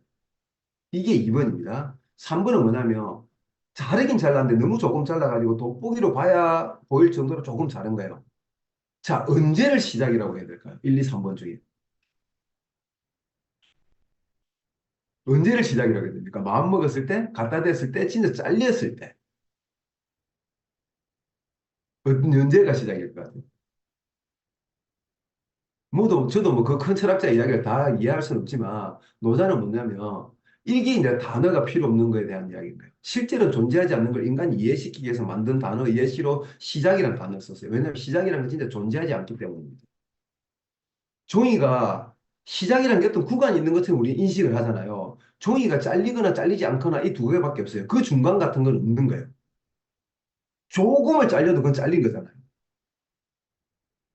이게 2번입니다. 3번은 뭐냐면 자르긴 잘랐는데 너무 조금 잘라가지고 돋보기로 봐야 보일 정도로 조금 자른 거예요. 자, 언제를 시작이라고 해야 될까요? 1, 2, 3번 중에. 언제를 시작이라고 해야 됩니까? 마음 먹었을 때, 갖다 댔을 때, 진짜 잘렸을 때. 어떤 언제가 시작일 것 같아요? 저도 뭐 그 큰 철학자 이야기를 다 이해할 수는 없지만, 노자는 뭐냐면, 이게 이제 단어가 필요 없는 거에 대한 이야기인 거예요. 실제로 존재하지 않는 걸 인간이 이해시키기 위해서 만든 단어, 예시로 시작이라는 단어를 썼어요. 왜냐하면 시작이라는 건 진짜 존재하지 않기 때문입니다. 종이가 시작이라는 게 어떤 구간이 있는 것처럼 우리 인식을 하잖아요. 종이가 잘리거나 잘리지 않거나 이 두 개밖에 없어요. 그 중간 같은 건 없는 거예요. 조금을 잘려도 그건 잘린 거잖아요.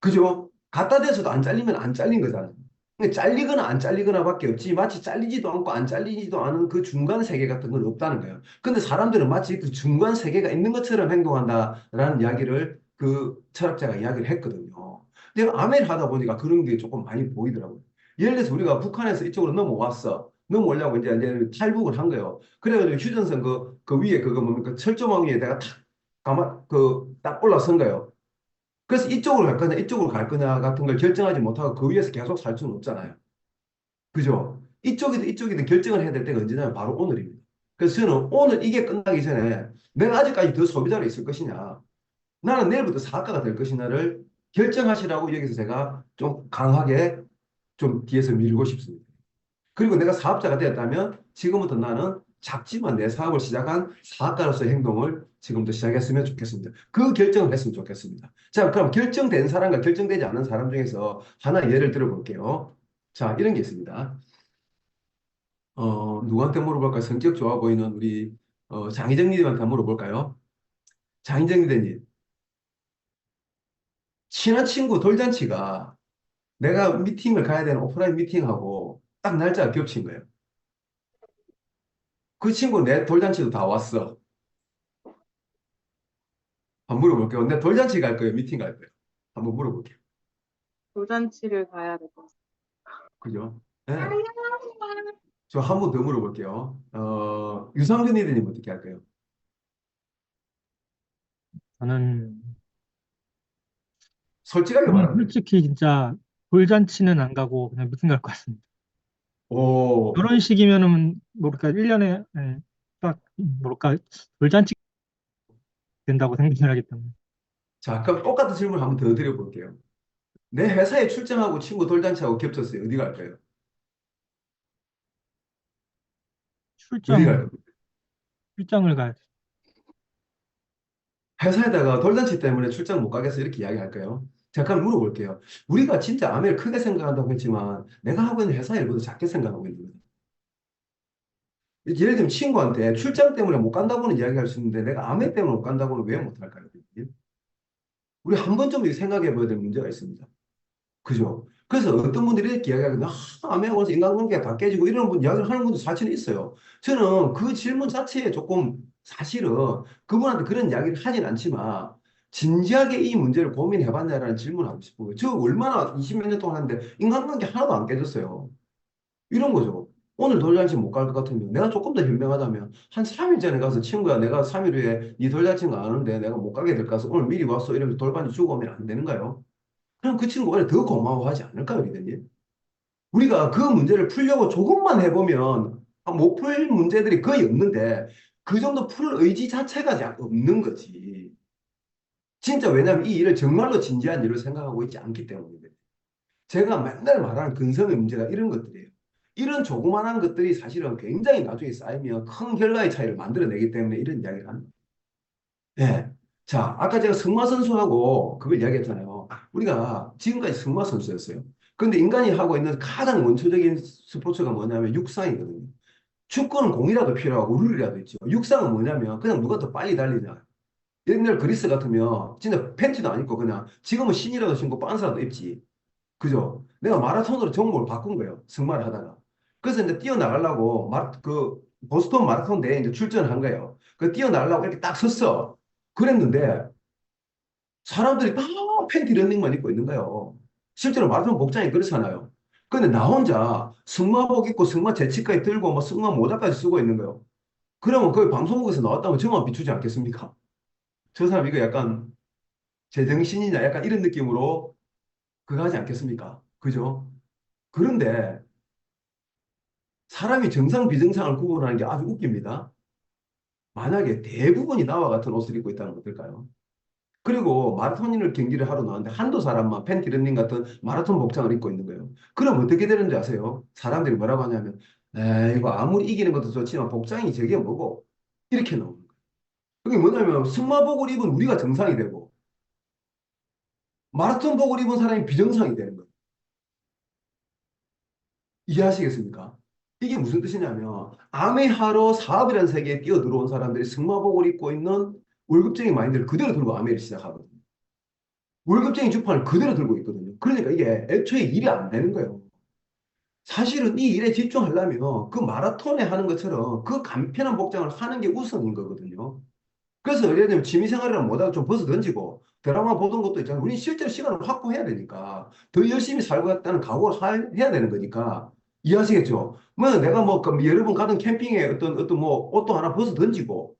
그죠? 갖다 대서도 안 잘리면 안 잘린 거잖아요. 근데 잘리거나 안 잘리거나밖에 없지 마치 잘리지도 않고 안 잘리지도 않은 그 중간 세계 같은 건 없다는 거예요. 근데 사람들은 마치 그 중간 세계가 있는 것처럼 행동한다라는 이야기를 그 철학자가 이야기를 했거든요. 내가 아메를 하다 보니까 그런 게 조금 많이 보이더라고요. 예를 들어서 우리가 북한에서 이쪽으로 넘어왔어. 넘어오려고 이제 탈북을 한 거예요. 그래가지고 휴전선 그 위에 그거 뭡니까 철조망 위에 내가 탁 딱 올라선 거예요. 그래서 이쪽으로 갈 거냐, 이쪽으로 갈 거냐 같은 걸 결정하지 못하고 그 위에서 계속 살 수는 없잖아요. 그죠? 이쪽이든 이쪽이든 결정을 해야 될 때가 언제냐면 바로 오늘입니다. 그래서 저는 오늘 이게 끝나기 전에 내가 아직까지 더 소비자로 있을 것이냐, 나는 내일부터 사업가가 될 것이냐를 결정하시라고 여기서 제가 좀 강하게 좀 뒤에서 밀고 싶습니다. 그리고 내가 사업자가 되었다면 지금부터 나는 작지만 내 사업을 시작한 사업가로서의 행동을 지금부터 시작했으면 좋겠습니다. 그 결정을 했으면 좋겠습니다. 자, 그럼 결정된 사람과 결정되지 않은 사람 중에서 하나 예를 들어볼게요. 자, 이런 게 있습니다. 누구한테 물어볼까요? 성격 좋아 보이는 우리 장희정 님한테 물어볼까요? 장희정 리더님, 친한 친구 돌잔치가 내가 미팅을 가야 되는 오프라인 미팅하고 딱 날짜가 겹친 거예요. 그 친구 내 돌잔치도 다 왔어. 한번 물어볼게요. 내 돌잔치 갈 거예요? 미팅 갈 거예요? 한번 물어볼게요. 돌잔치를 가야 될 것 같아요. 그죠? 네. 저 한 번 더 물어볼게요. 유상균 리더님 어떻게 할까요? 저는 솔직하게 말하면 돼요. 솔직히 진짜 돌잔치는 안 가고 그냥 미팅 갈 것 같습니다. 오, 이런 식이면은 뭐랄까 1년에 딱 뭐랄까 돌잔치 된다고 생각을 하기 때문에 자, 그럼 똑같은 질문 한번 더 드려볼게요. 내 회사에 출장하고 친구 돌잔치하고 겹쳤어요. 어디 갈까요? 어디 출장 갈까요? 출장을 가야 돼. 회사에다가 돌잔치 때문에 출장 못 가겠어 이렇게 이야기할까요? 잠깐 물어볼게요. 우리가 진짜 아메를 크게 생각한다고 했지만 내가 하고 있는 회사 일보다 작게 생각하고 있는 거예요. 예를 들면 친구한테 출장 때문에 못 간다고는 이야기할 수 있는데 내가 아메 때문에 못 간다고는 왜 못 할까요? 우리 한 번쯤 생각해 봐야 될 문제가 있습니다. 그죠? 그래서 어떤 분들이 이렇게 이야기하거든요. 아메하고 나서 인간관계가 다 깨지고 이런 분 이야기를 하는 분도 사실은 있어요. 저는 그 질문 자체에 조금 사실은 그분한테 그런 이야기를 하진 않지만 진지하게 이 문제를 고민해 봤냐라는 질문을 하고 싶어요. 저 얼마나 20몇 년 동안 하는데 인간관계 하나도 안 깨졌어요. 이런 거죠. 오늘 돌잔치 못 갈 것 같으면 내가 조금 더 현명하다면 한 3일 전에 가서 친구야 내가 3일 후에 네 돌잔치는 아는데 내가 못 가게 될 거라서 오늘 미리 왔어 이러면서 돌반지 주고 오면 안 되는가요? 그럼 그 친구가 오히려 더 고마워하지 않을까요, 리더님? 우리가 그 문제를 풀려고 조금만 해보면 못 풀 문제들이 거의 없는데 그 정도 풀 의지 자체가 없는 거지. 진짜 왜냐하면 이 일을 정말로 진지한 일로 생각하고 있지 않기 때문입니다. 제가 맨날 말하는 근성의 문제가 이런 것들이에요. 이런 조그만한 것들이 사실은 굉장히 나중에 쌓이면 큰 결과의 차이를 만들어내기 때문에 이런 이야기를 합니다. 예. 자, 아까 제가 승마 선수하고 그걸 이야기했잖아요. 우리가 지금까지 승마 선수였어요. 그런데 인간이 하고 있는 가장 원초적인 스포츠가 뭐냐면 육상이거든요. 축구는 공이라도 필요하고 룰이라도 있죠. 육상은 뭐냐면 그냥 누가 더 빨리 달리냐. 옛날 그리스 같으면 진짜 팬티도 안 입고 그냥 지금은 신이라도 신고 빤스라도 입지. 그죠? 내가 마라톤으로 종목을 바꾼 거예요. 승마를 하다가. 그래서 이제 뛰어나가려고 보스턴 마라톤 대회에 이제 출전을 한 거예요. 그 뛰어나가려고 이렇게 딱 섰어. 그랬는데 사람들이 다 팬티 러닝만 입고 있는 거예요. 실제로 마라톤 복장이 그렇잖아요. 근데 나 혼자 승마복 입고 승마 재치까지 들고 뭐 승마 모자까지 쓰고 있는 거예요. 그러면 거기 방송국에서 나왔다면 저만 비추지 않겠습니까? 저 사람 이거 약간 제정신이냐 약간 이런 느낌으로 그거 하지 않겠습니까? 그죠? 그런데 사람이 정상 비정상을 구분하는 게 아주 웃깁니다. 만약에 대부분이 나와 같은 옷을 입고 있다는 건 어떨까요? 그리고 마라톤을 경기를 하러 나왔는데 한두 사람만 팬티 러닝 같은 마라톤 복장을 입고 있는 거예요. 그럼 어떻게 되는지 아세요? 사람들이 뭐라고 하냐면 이거 아무리 이기는 것도 좋지만 복장이 저게 뭐고 이렇게 나오는 거예요. 그게 뭐냐면 승마복을 입은 우리가 정상이 되고 마라톤복을 입은 사람이 비정상이 되는 거예요. 이해하시겠습니까? 이게 무슨 뜻이냐면 아메하러 사업이라는 세계에 뛰어들어온 사람들이 승마복을 입고 있는 월급쟁이 마인드를 그대로 들고 아메를 시작하거든요. 월급쟁이 주판을 그대로 들고 있거든요. 그러니까 이게 애초에 일이 안 되는 거예요. 사실은 이 일에 집중하려면 그 마라톤에 하는 것처럼 그 간편한 복장을 하는 게 우선인 거거든요. 그래서 예를 들면 취미생활이랑 뭐다가 좀 벗어 던지고 드라마 보던 것도 있잖아요. 우리 실제로 시간을 확보해야 되니까 더 열심히 살고있다는 각오를 해야 되는 거니까 이해하시겠죠? 뭐 내가 뭐 여러 번 가던 캠핑에 어떤 뭐 옷도 하나 벗어 던지고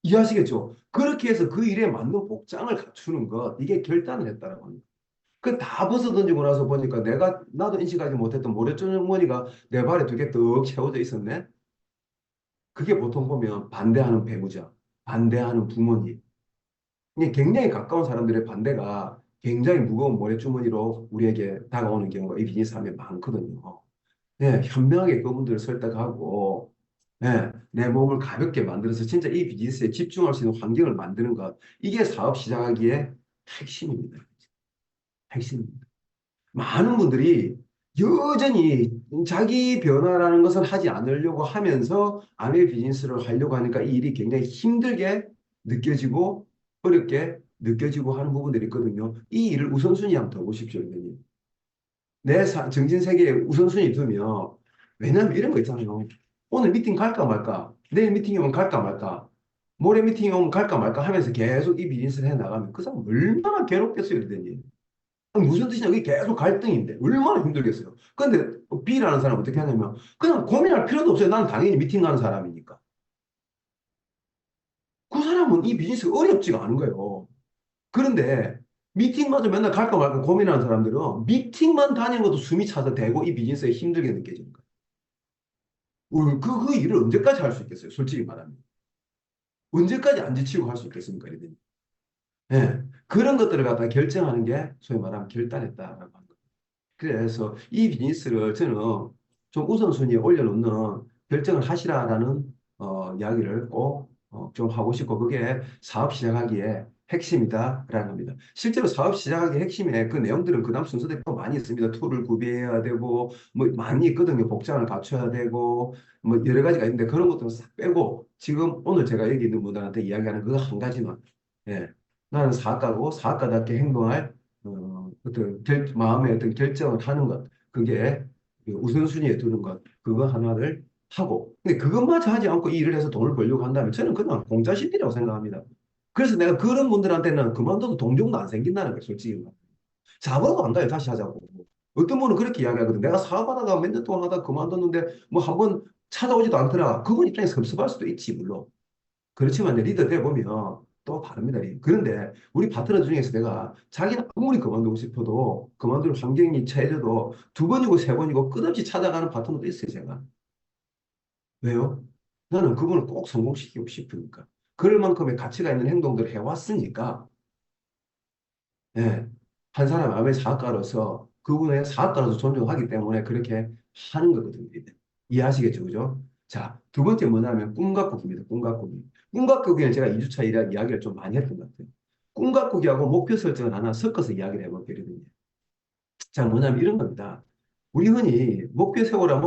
이해하시겠죠? 그렇게 해서 그 일에 맞는 복장을 갖추는 것 이게 결단을 했다라고 합니다. 그 다 벗어 던지고 나서 보니까 나도 인식하지 못했던 모래주머니가 내 발에 두 개 떡 채워져 있었네. 그게 보통 보면 반대하는 배우자, 반대하는 부모님, 이게 굉장히 가까운 사람들의 반대가 굉장히 무거운 모래주머니로 우리에게 다가오는 경우가 이 비즈니스 하면 많거든요. 네, 현명하게 그분들을 설득하고, 네, 내 몸을 가볍게 만들어서 진짜 이 비즈니스에 집중할 수 있는 환경을 만드는 것, 이게 사업 시작하기에 핵심입니다. 핵심입니다. 많은 분들이 여전히 자기 변화라는 것을 하지 않으려고 하면서 아내 비즈니스를 하려고 하니까 이 일이 굉장히 힘들게 느껴지고 어렵게 느껴지고 하는 부분들이 있거든요. 이 일을 우선순위 한번 더 보십시오, 여러분. 정신 세계에 우선순위 두면, 왜냐하면 이런 거 있잖아요. 오늘 미팅 갈까 말까, 내일 미팅이 오면 갈까 말까, 모레 미팅이 오면 갈까 말까 하면서 계속 이 비즈니스를 해 나가면 그 사람 얼마나 괴롭겠어요, 이러더니. 무슨 뜻이냐? 이게 계속 갈등인데 얼마나 힘들겠어요. 그런데 B라는 사람은 어떻게 하냐면 그냥 고민할 필요도 없어요. 나는 당연히 미팅 가는 사람이니까. 그 사람은 이 비즈니스가 어렵지가 않은 거예요. 그런데 미팅마저 맨날 갈까 말까 고민하는 사람들은 미팅만 다니는 것도 숨이 차서 대고 이 비즈니스에 힘들게 느껴지는 거예요. 그 일을 언제까지 할 수 있겠어요? 솔직히 말하면. 언제까지 안 지치고 할 수 있겠습니까? 이러더니. 예. 그런 것들을 갖다 결정하는 게 소위 말하면 결단했다라고 하는 거예요. 그래서 이 비즈니스를 저는 좀 우선순위에 올려놓는 결정을 하시라라는 이야기를 꼭 좀 하고 싶고 그게 사업 시작하기에 핵심이다라는 겁니다. 실제로 사업 시작하기 핵심에 그 내용들은 그 다음 순서대로 또 많이 있습니다. 툴을 구비해야 되고 뭐 많이 있거든요. 복장을 갖춰야 되고 뭐 여러 가지가 있는데 그런 것들은 싹 빼고 지금 오늘 제가 여기 있는 분들한테 이야기하는 그거 한 가지만 예. 나는 사업가고 사업가답게 행동할 마음의 어떤 결정을 하는 것, 그게 그 우선순위에 두는 것, 그거 하나를 하고, 근데 그것마저 하지 않고 이 일을 해서 돈을 벌려고 한다면 저는 그냥 공짜시비라고 생각합니다. 그래서 내가 그런 분들한테는 그만둬도 동종도 안 생긴다는 거예요, 솔직히. 잡으러도 안 가요, 다시 하자고. 어떤 분은 그렇게 이야기하거든. 내가 사업하다가 몇 년 동안 하다가 그만뒀는데 뭐 한번 찾아오지도 않더라. 그분 입장에서 섭섭할 수도 있지, 물론. 그렇지만 이제 리더 돼 보면 또 다릅니다. 그런데 우리 파트너 중에서 내가 자기는 아무리 그만두고 싶어도 그만둘 환경이 처해져도 두 번이고 세 번이고 끝없이 찾아가는 파트너도 있어요, 제가. 왜요? 나는 그분을 꼭 성공시키고 싶으니까. 그럴 만큼의 가치가 있는 행동들을 해왔으니까, 예. 한 사람 암의 사학가로서 그분의 사학가로서 존중하기 때문에 그렇게 하는 거거든요. 이해하시겠죠? 그죠? 자, 두 번째 뭐냐면 꿈 가꾸기입니다. 꿈 가꾸기. 꿈 가꾸기는 제가 2주차 이야기를 좀 많이 했던 것 같아요. 꿈 가꾸기하고 목표 설정을 하나 섞어서 이야기를 해볼게요. 자, 뭐냐면 이런 겁니다. 우리 흔히 목표 세워라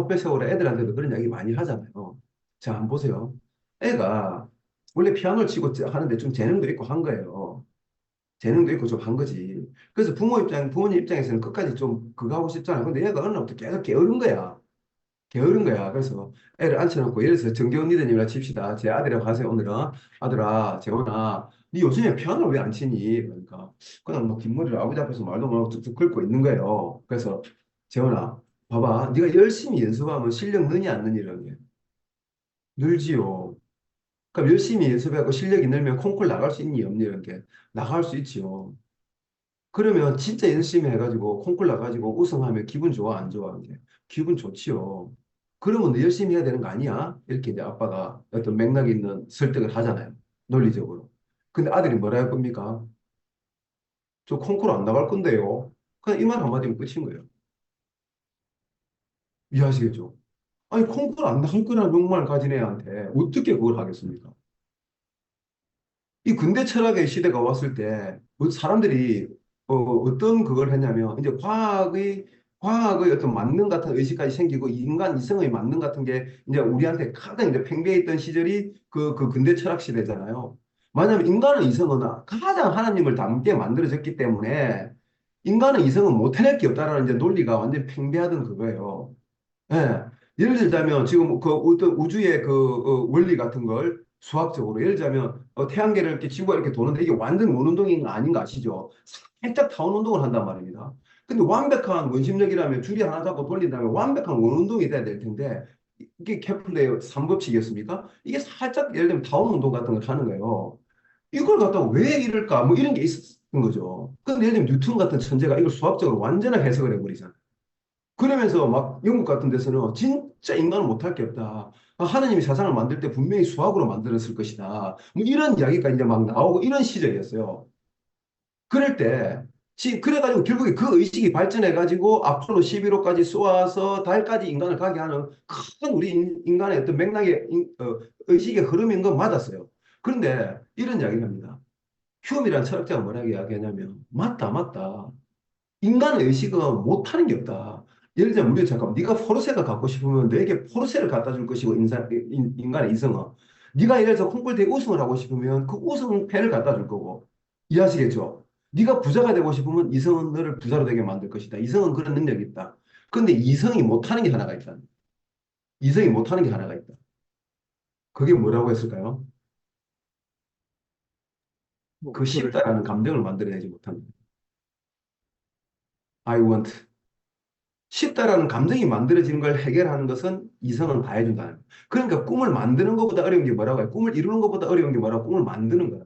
애들한테도 그런 이야기 많이 하잖아요. 자, 한번 보세요. 애가 원래 피아노를 치고 하는데 좀 재능도 있고 한 거예요. 재능도 있고 좀 한 거지. 그래서 부모님 입장에서는 끝까지 좀 그거 하고 싶잖아요. 근데 얘가 어느 날부터 계속 게으른 거야. 게으른 거야. 그래서 애를 앉혀놓고 예를 들어서 정겨운 리더님이라 칩시다. 제 아들이라고 하세요. 오늘은 아들아, 재원아, 네 요즘에 피아노를 왜 안 치니? 그러니까 그냥 뭐 뒷머리를 아버지 앞에서 말도 못하고 툭툭 긁고 있는 거예요. 그래서 재원아, 봐봐, 네가 열심히 연습하면 실력 느니 안 느니 이런 게 늘지요. 그럼 열심히 연습하고 실력이 늘면 콩쿨 나갈 수 있니 없니 이런 게 나갈 수 있지요. 그러면 진짜 열심히 해가지고 콩쿨 나가지고 우승하면 기분 좋아 안 좋아? 이제 기분 좋지요. 그러면 너 열심히 해야 되는 거 아니야? 이렇게 이제 아빠가 어떤 맥락 있는 설득을 하잖아요. 논리적으로. 근데 아들이 뭐라 할 겁니까? 저 콩쿨 안 나갈 건데요. 그냥 이 말 한마디면 끝인 거예요. 이해하시겠죠? 아니 콩쿨 안 나갈 거라는 욕망을 가진 애한테 어떻게 그걸 하겠습니까? 이 근대 철학의 시대가 왔을 때 사람들이 어떤 그걸 했냐면 이제 과학의 어떤 만능 같은 의식까지 생기고 인간 이성의 만능 같은 게 이제 우리한테 가장 이제 팽배했던 시절이 그 근대 철학 시대잖아요. 왜냐하면 인간의 이성은 가장 하나님을 닮게 만들어졌기 때문에 인간의 이성은 못 해낼 게 없다라는 이제 논리가 완전 팽배하던 그거예요. 예. 예를 들자면 지금 그 어떤 우주의 그 원리 같은 걸 수학적으로 예를 들자면 태양계를 이렇게 지구가 이렇게 도는데 이게 완전 원운동인 거 아닌 거 아시죠? 살짝 타원 운동을 한단 말입니다. 근데 완벽한 원심력이라면 줄이 하나 잡고 돌린다면 완벽한 원운동이 돼야 될 텐데 이게 케플러의 3법칙이었습니까? 이게 살짝 예를 들면 타원 운동 같은 걸 하는 거예요. 이걸 갖다가 왜 이럴까? 뭐 이런 게 있었던 거죠. 근데 예를 들면 뉴턴 같은 천재가 이걸 수학적으로 완전하게 해석을 해버리잖아요. 그러면서 막 영국 같은 데서는 진짜 인간은 못할 게 없다. 하느님이 세상을 만들 때 분명히 수학으로 만들었을 것이다. 뭐 이런 이야기가 이제 막 나오고 이런 시절이었어요. 그럴 때, 그래가지고 결국에 그 의식이 발전해가지고 아폴로 11호까지 쏘아서 달까지 인간을 가게 하는 큰 우리 인간의 어떤 맥락의 의식의 흐름인 건 맞았어요. 그런데 이런 이야기를 합니다. 휴엄이라는 철학자가 뭐라고 이야기하냐면, 맞다, 맞다. 인간의 의식은 못하는 게 없다. 예를 들면 우리 잠깐 네가 포르쉐가 갖고 싶으면 너에게 포르쉐를 갖다 줄 것이고 인간의 이성은 네가 예를 들어서 콩쿨대회 우승을 하고 싶으면 그 우승패를 갖다 줄 거고 이해하시겠죠? 네가 부자가 되고 싶으면 이성은 너를 부자로 되게 만들 것이다. 이성은 그런 능력이 있다. 근데 이성이 못하는 게 하나가 있다. 이성이 못하는 게 하나가 있다. 그게 뭐라고 했을까요? 뭐 그 그거를 쉽다라는 감정을 만들어내지 못한다. I want. 쉽다라는 감정이 만들어지는 걸 해결하는 것은 이성은 다 해준다는 거예요. 그러니까 꿈을 만드는 것보다 어려운 게 뭐라고 해요? 꿈을 이루는 것보다 어려운 게 뭐라고? 꿈을 만드는 거야.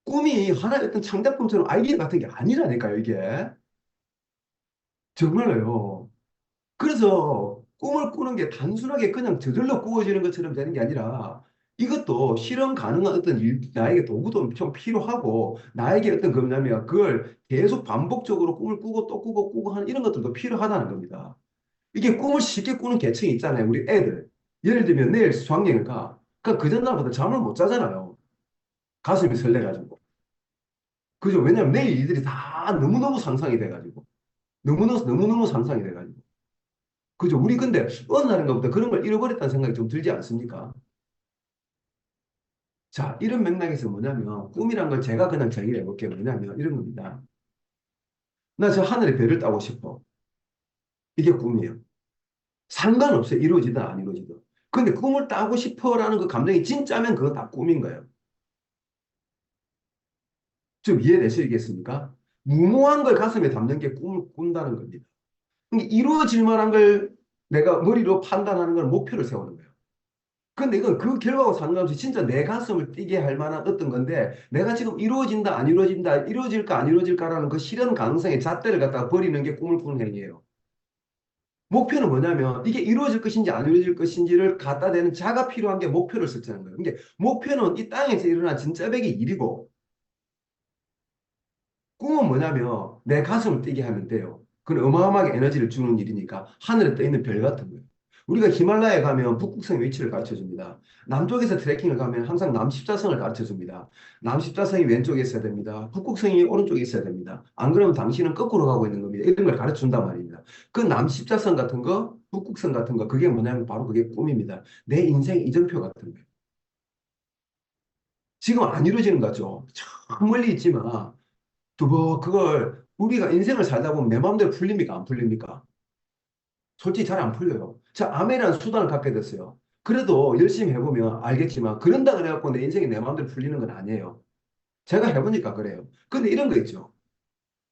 꿈이 하나의 어떤 창작품처럼 아이디어 같은 게 아니라니까요, 이게. 정말로요. 그래서 꿈을 꾸는 게 단순하게 그냥 저절로 꾸어지는 것처럼 되는 게 아니라 이것도 실현 가능한 어떤 나에게 도구도 좀 필요하고 나에게 어떤 겁냐면 그걸 계속 반복적으로 꿈을 꾸고 또 꾸고 꾸고 하는 이런 것들도 필요하다는 겁니다. 이게 꿈을 쉽게 꾸는 계층이 있잖아요. 우리 애들. 예를 들면 내일 수학여행을 가. 그러니까 그 전날부터 잠을 못 자잖아요. 가슴이 설레가지고. 그죠? 왜냐면 내일 이들이 다 너무너무 상상이 돼가지고. 너무너무 상상이 돼가지고. 그죠? 우리 근데 어느 날인가부터 그런 걸 잃어버렸다는 생각이 좀 들지 않습니까? 자, 이런 맥락에서 뭐냐면 꿈이란 걸 제가 그냥 정의를 해볼게요. 뭐냐면 이런 겁니다. 나 저 하늘에 별을 따고 싶어. 이게 꿈이에요. 상관없어요. 이루어지든 안 이루어지든. 근데 꿈을 따고 싶어라는 그 감정이 진짜면 그건 다 꿈인 거예요. 좀 이해되시겠습니까? 무모한 걸 가슴에 담는 게 꿈을 꾼다는 겁니다. 그러니까 이루어질 만한 걸 내가 머리로 판단하는 걸 목표를 세우는 거예요. 근데 이건 그 결과와 상관없이 진짜 내 가슴을 뛰게 할 만한 어떤 건데 내가 지금 이루어진다 안 이루어진다 이루어질까 안 이루어질까라는 그 실현 가능성의 잣대를 갖다가 버리는 게 꿈을 꾸는 행위예요. 목표는 뭐냐면 이게 이루어질 것인지 안 이루어질 것인지를 갖다 대는 자가 필요한 게 목표를 설정하는 거예요. 이게 목표는 이 땅에서 일어난 진짜백의 일이고 꿈은 뭐냐면 내 가슴을 뛰게 하면 돼요. 그건 어마어마하게 에너지를 주는 일이니까 하늘에 떠 있는 별 같은 거예요. 우리가 히말라야에 가면 북극성의 위치를 가르쳐 줍니다. 남쪽에서 트레킹을 가면 항상 남십자성을 가르쳐 줍니다. 남십자성이 왼쪽에 있어야 됩니다. 북극성이 오른쪽에 있어야 됩니다. 안 그러면 당신은 거꾸로 가고 있는 겁니다. 이런 걸 가르쳐 준단 말입니다. 그 남십자성 같은 거, 북극성 같은 거, 그게 뭐냐면 바로 그게 꿈입니다. 내 인생 이정표 같은 거예요. 지금 안 이루어지는 거죠. 저 멀리 있지만 두고 그걸 우리가 인생을 살다 보면 내 마음대로 풀립니까? 안 풀립니까? 솔직히 잘 안 풀려요. 자, 아멘이라는 수단을 갖게 됐어요. 그래도 열심히 해보면 알겠지만 그런다 그래갖고 내 인생이 내 마음대로 풀리는 건 아니에요. 제가 해보니까 그래요. 근데 이런 거 있죠.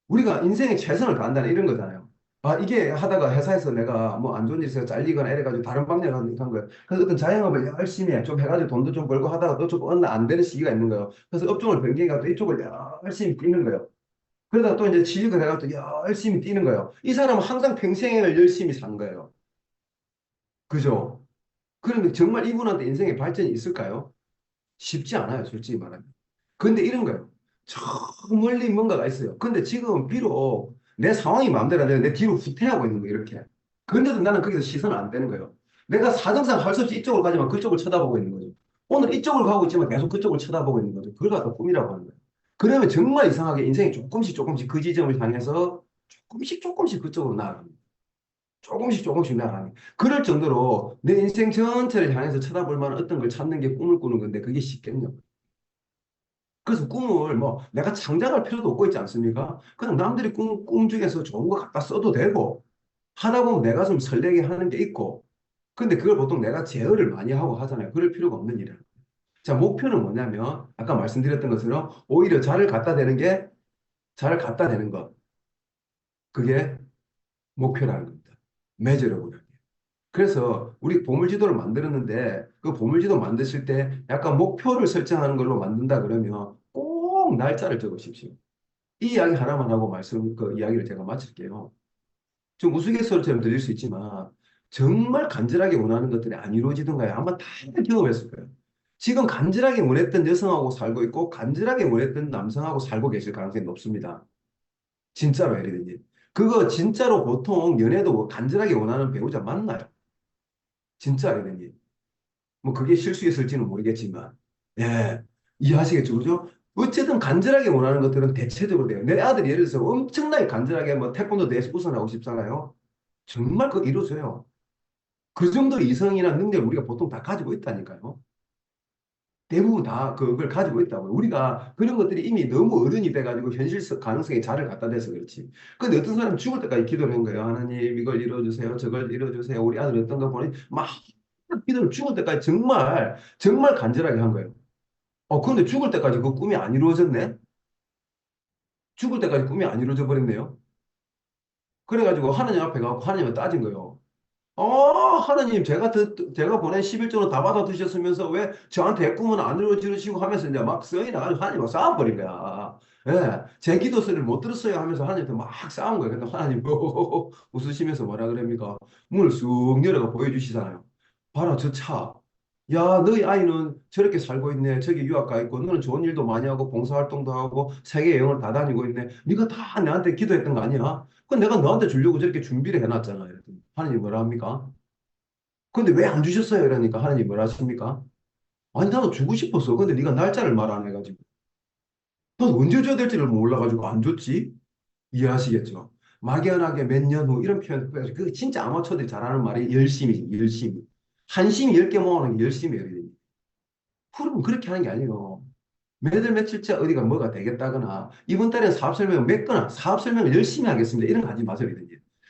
우리가 인생에 최선을 다한다는 이런 거잖아요. 아, 이게 하다가 회사에서 내가 뭐 안 좋은 일에서 잘리거나 이래가지고 다른 방향을 한 거예요. 그래서 어떤 자영업을 열심히 해. 좀 해가지고 돈도 좀 벌고 하다가 또 좀 어느 날 안 되는 시기가 있는 거예요. 그래서 업종을 변경해가지고 이쪽을 열심히 뛰는 거예요. 그러다가 또 이제 취직을 해가지고 또 열심히 뛰는 거예요. 이 사람은 항상 평생을 열심히 산 거예요. 그죠? 그런데 정말 이분한테 인생의 발전이 있을까요? 쉽지 않아요, 솔직히 말하면. 근데 이런 거예요. 저 멀리 뭔가가 있어요. 근데 지금 비록 내 상황이 마음대로 안 되는데 내 뒤로 후퇴하고 있는 거예요, 이렇게. 그런데도 나는 거기서 시선을 안 떼는 거예요. 내가 사정상 할 수 없이 이쪽으로 가지만 그쪽을 쳐다보고 있는 거죠. 오늘 이쪽을 가고 있지만 계속 그쪽을 쳐다보고 있는 거죠. 그걸 갖다 꿈이라고 하는 거예요. 그러면 정말 이상하게 인생이 조금씩 그 지점을 향해서 조금씩 그쪽으로 나아갑니다. 조금씩 나아가는. 그럴 정도로 내 인생 전체를 향해서 쳐다볼 만한 어떤 걸 찾는 게 꿈을 꾸는 건데 그게 쉽겠냐고. 그래서 꿈을 뭐 내가 창작할 필요도 없고 있지 않습니까? 그냥 남들이 꿈 중에서 좋은 거 갖다 써도 되고 하다 보면 내가 좀 설레게 하는 게 있고, 근데 그걸 보통 내가 제어를 많이 하고 하잖아요. 그럴 필요가 없는 일이야. 자, 목표는 뭐냐면, 아까 말씀드렸던 것처럼, 오히려 잘을 갖다 대는 것. 그게 목표라는 겁니다. 매저러블하게. 그래서 우리 보물지도를 만들었는데, 그 보물지도 만드실 때 약간 목표를 설정하는 걸로 만든다 그러면 꼭 날짜를 적으십시오. 이 이야기 하나만 하고 이야기를 제가 마칠게요. 좀 우스갯소리처럼 들릴 수 있지만 정말 간절하게 원하는 것들이 안 이루어지던가요? 아마 다 경험했을 거예요. 지금 간절하게 원했던 여성하고 살고 있고 간절하게 원했던 남성하고 살고 계실 가능성이 높습니다. 진짜로 예리든지. 그거 진짜로 보통 연애도 뭐 간절하게 원하는 배우자 만나요. 진짜 예리든지. 뭐 그게 실수였을지는 모르겠지만 예 이해하시겠죠, 그죠? 어쨌든 간절하게 원하는 것들은 대체적으로 돼요. 내 아들이 예를 들어서 엄청나게 간절하게 뭐 태권도 대회에서 우승하고 싶잖아요. 정말 그거 이루어져요. 그 정도 이성이나 능력을 우리가 보통 다 가지고 있다니까요. 대부분 다 그걸 가지고 있다고요. 우리가 그런 것들이 이미 너무 어른이 돼가지고 현실 가능성에 자를 갖다 대서 그렇지. 근데 어떤 사람은 죽을 때까지 기도를 한 거예요. 하나님 이걸 이루어주세요. 저걸 이루어주세요. 우리 아들 어떤 거 보니 막 기도를 죽을 때까지 정말 정말 간절하게 한 거예요. 근데 죽을 때까지 그 꿈이 안 이루어졌네? 죽을 때까지 꿈이 안 이루어져 버렸네요. 그래가지고 하나님 앞에 가고 하나님을 따진 거예요. 하나님, 제가 보낸 11조는 다 받아 드셨으면서 왜 저한테 꿈은 안 이루어지시고 하면서 이제 막 써이 나가지고 하나님과 싸워버린 거야. 예, 제 기도 소리를 못 들었어요 하면서 하나님한테 막 싸운 거예요. 근데 하나님 웃으시면서 뭐라 그럽니까? 문을 쑥 열어가 보여주시잖아요. 봐라, 저 차. 야, 너희 아이는 저렇게 살고 있네. 저기 유학 가 있고, 너는 좋은 일도 많이 하고, 봉사활동도 하고, 세계 여행을 다 다니고 있네. 네가 다 나한테 기도했던 거 아니야? 그건 내가 너한테 주려고 저렇게 준비를 해놨잖아. 이랬더니 하나님 뭐라 합니까? 근데 왜 안 주셨어요? 이러니까 하나님 뭐라 하십니까? 아니, 나도 주고 싶었어. 근데 네가 날짜를 말 안 해가지고. 넌 언제 줘야 될지를 몰라가지고 안 줬지? 이해하시겠죠? 막연하게 몇 년 후 이런 표현, 그 진짜 아마추어들이 잘하는 말이 열심이지, 열심히. 한심히 10개 모아놓은 게 열심이에요. 그럼 그렇게 하는 게 아니고 매달 며칠째 어디가 뭐가 되겠다거나 이번 달에 사업 설명을 몇 건, 사업 설명을 열심히 하겠습니다. 이런 거 하지 마세요.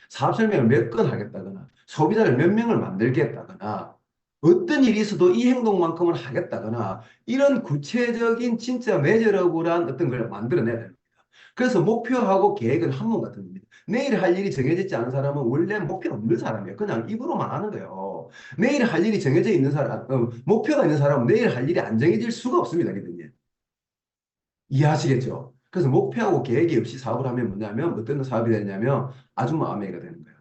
사업 설명을 몇 건 하겠다거나 소비자를 몇 명을 만들겠다거나 어떤 일이 있어도 이 행동만큼은 하겠다거나 이런 구체적인 진짜 메저러블한 어떤 걸 만들어내야 됩니다. 그래서 목표하고 계획은 한 몸 같은 겁니다. 내일 할 일이 정해지지 않은 사람은 원래 목표 없는 사람이에요. 그냥 입으로만 하는 거예요. 내일 할 일이 정해져 있는 사람, 목표가 있는 사람은 내일 할 일이 안 정해질 수가 없습니다. 거든요. 이해하시겠죠? 그래서 목표하고 계획이 없이 사업을 하면 뭐냐면 어떤 사업이 되냐면 아줌마 아메이가 되는 거예요.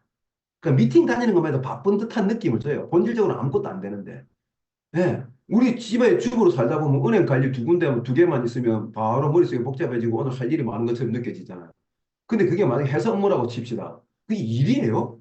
그러니까 미팅 다니는 것만 해도 바쁜 듯한 느낌을 줘요. 본질적으로 아무것도 안 되는데. 예. 우리 집에 주부로 살다 보면 은행 갈 일 두 군데, 두 개만 있으면 바로 머릿속이 복잡해지고 오늘 할 일이 많은 것처럼 느껴지잖아요. 근데 그게 만약에 회사 업무라고 칩시다. 그게 일이에요?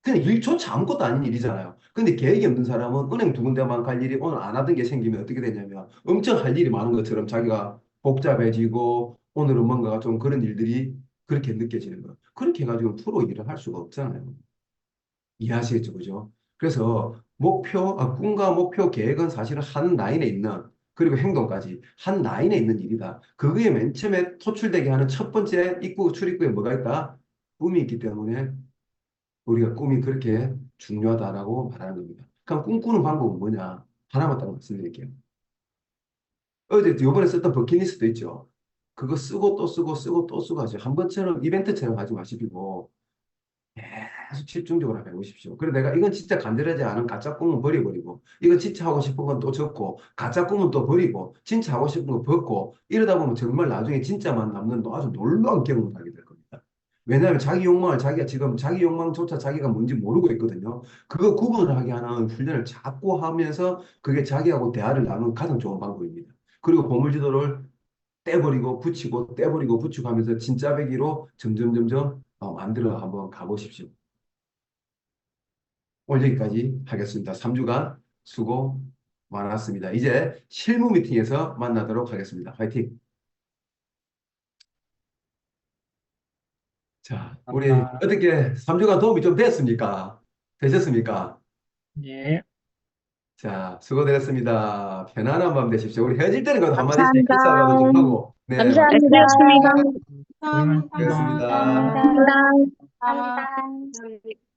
그냥 일조차 아무것도 아닌 일이잖아요. 근데 계획이 없는 사람은 은행 두 군데만 갈 일이 오늘 안 하던 게 생기면 어떻게 되냐면 엄청 할 일이 많은 것처럼 자기가 복잡해지고 오늘은 뭔가 좀 그런 일들이 그렇게 느껴지는 거예요. 그렇게 해가지고 프로 일을 할 수가 없잖아요. 이해하시겠죠, 그죠? 그래서 꿈과 목표, 계획은 사실은 한 라인에 있는, 그리고 행동까지 한 라인에 있는 일이다. 그거에 맨 처음에 토출되게 하는 첫 번째 출입구에 뭐가 있다? 꿈이 있기 때문에 우리가 꿈이 그렇게 중요하다라고 말하는 겁니다. 그럼 꿈꾸는 방법은 뭐냐? 하나만 딱 말씀드릴게요. 어제 요번에 썼던 버킷리스트도 있죠. 그거 쓰고 또 쓰고 쓰고 또 쓰고 하죠. 한 번처럼 이벤트처럼 하지 마시고 계속 집중적으로 해보십시오. 그래 내가 이건 진짜 간절하지 않은 가짜 꿈은 버려버리고 이건 진짜 하고 싶은 건 또 적고 가짜 꿈은 또 버리고 진짜 하고 싶은 거 벗고 이러다 보면 정말 나중에 진짜만 남는 아주 놀라운 경험을 하게 될 겁니다. 왜냐하면 자기 욕망조차 자기가 뭔지 모르고 있거든요. 그거 구분을 하게 하는 훈련을 자꾸 하면서 그게 자기하고 대화를 나누는 가장 좋은 방법입니다. 그리고 보물지도를 떼버리고 붙이고 떼버리고 붙이고 하면서 진짜 배기로 점점 만들어 한번 가보십시오. 오늘 여기까지 하겠습니다. 3주간 수고 많았습니다. 이제 실무 미팅에서 만나도록 하겠습니다. 화이팅! 자, 우리 감사합니다. 어떻게 3주간 도움이 좀 됐습니까? 되셨습니까? 예. 자, 수고되셨습니다. 편안한 밤 되십시오. 우리 헤어질 때는 그래도 한마디씩 감사합니다. 인사라도 좀 하고. 네, 감사합니다. 고생하셨습니다. 고맙습니다. 감사합니다. 감사합니다. 감사합니다.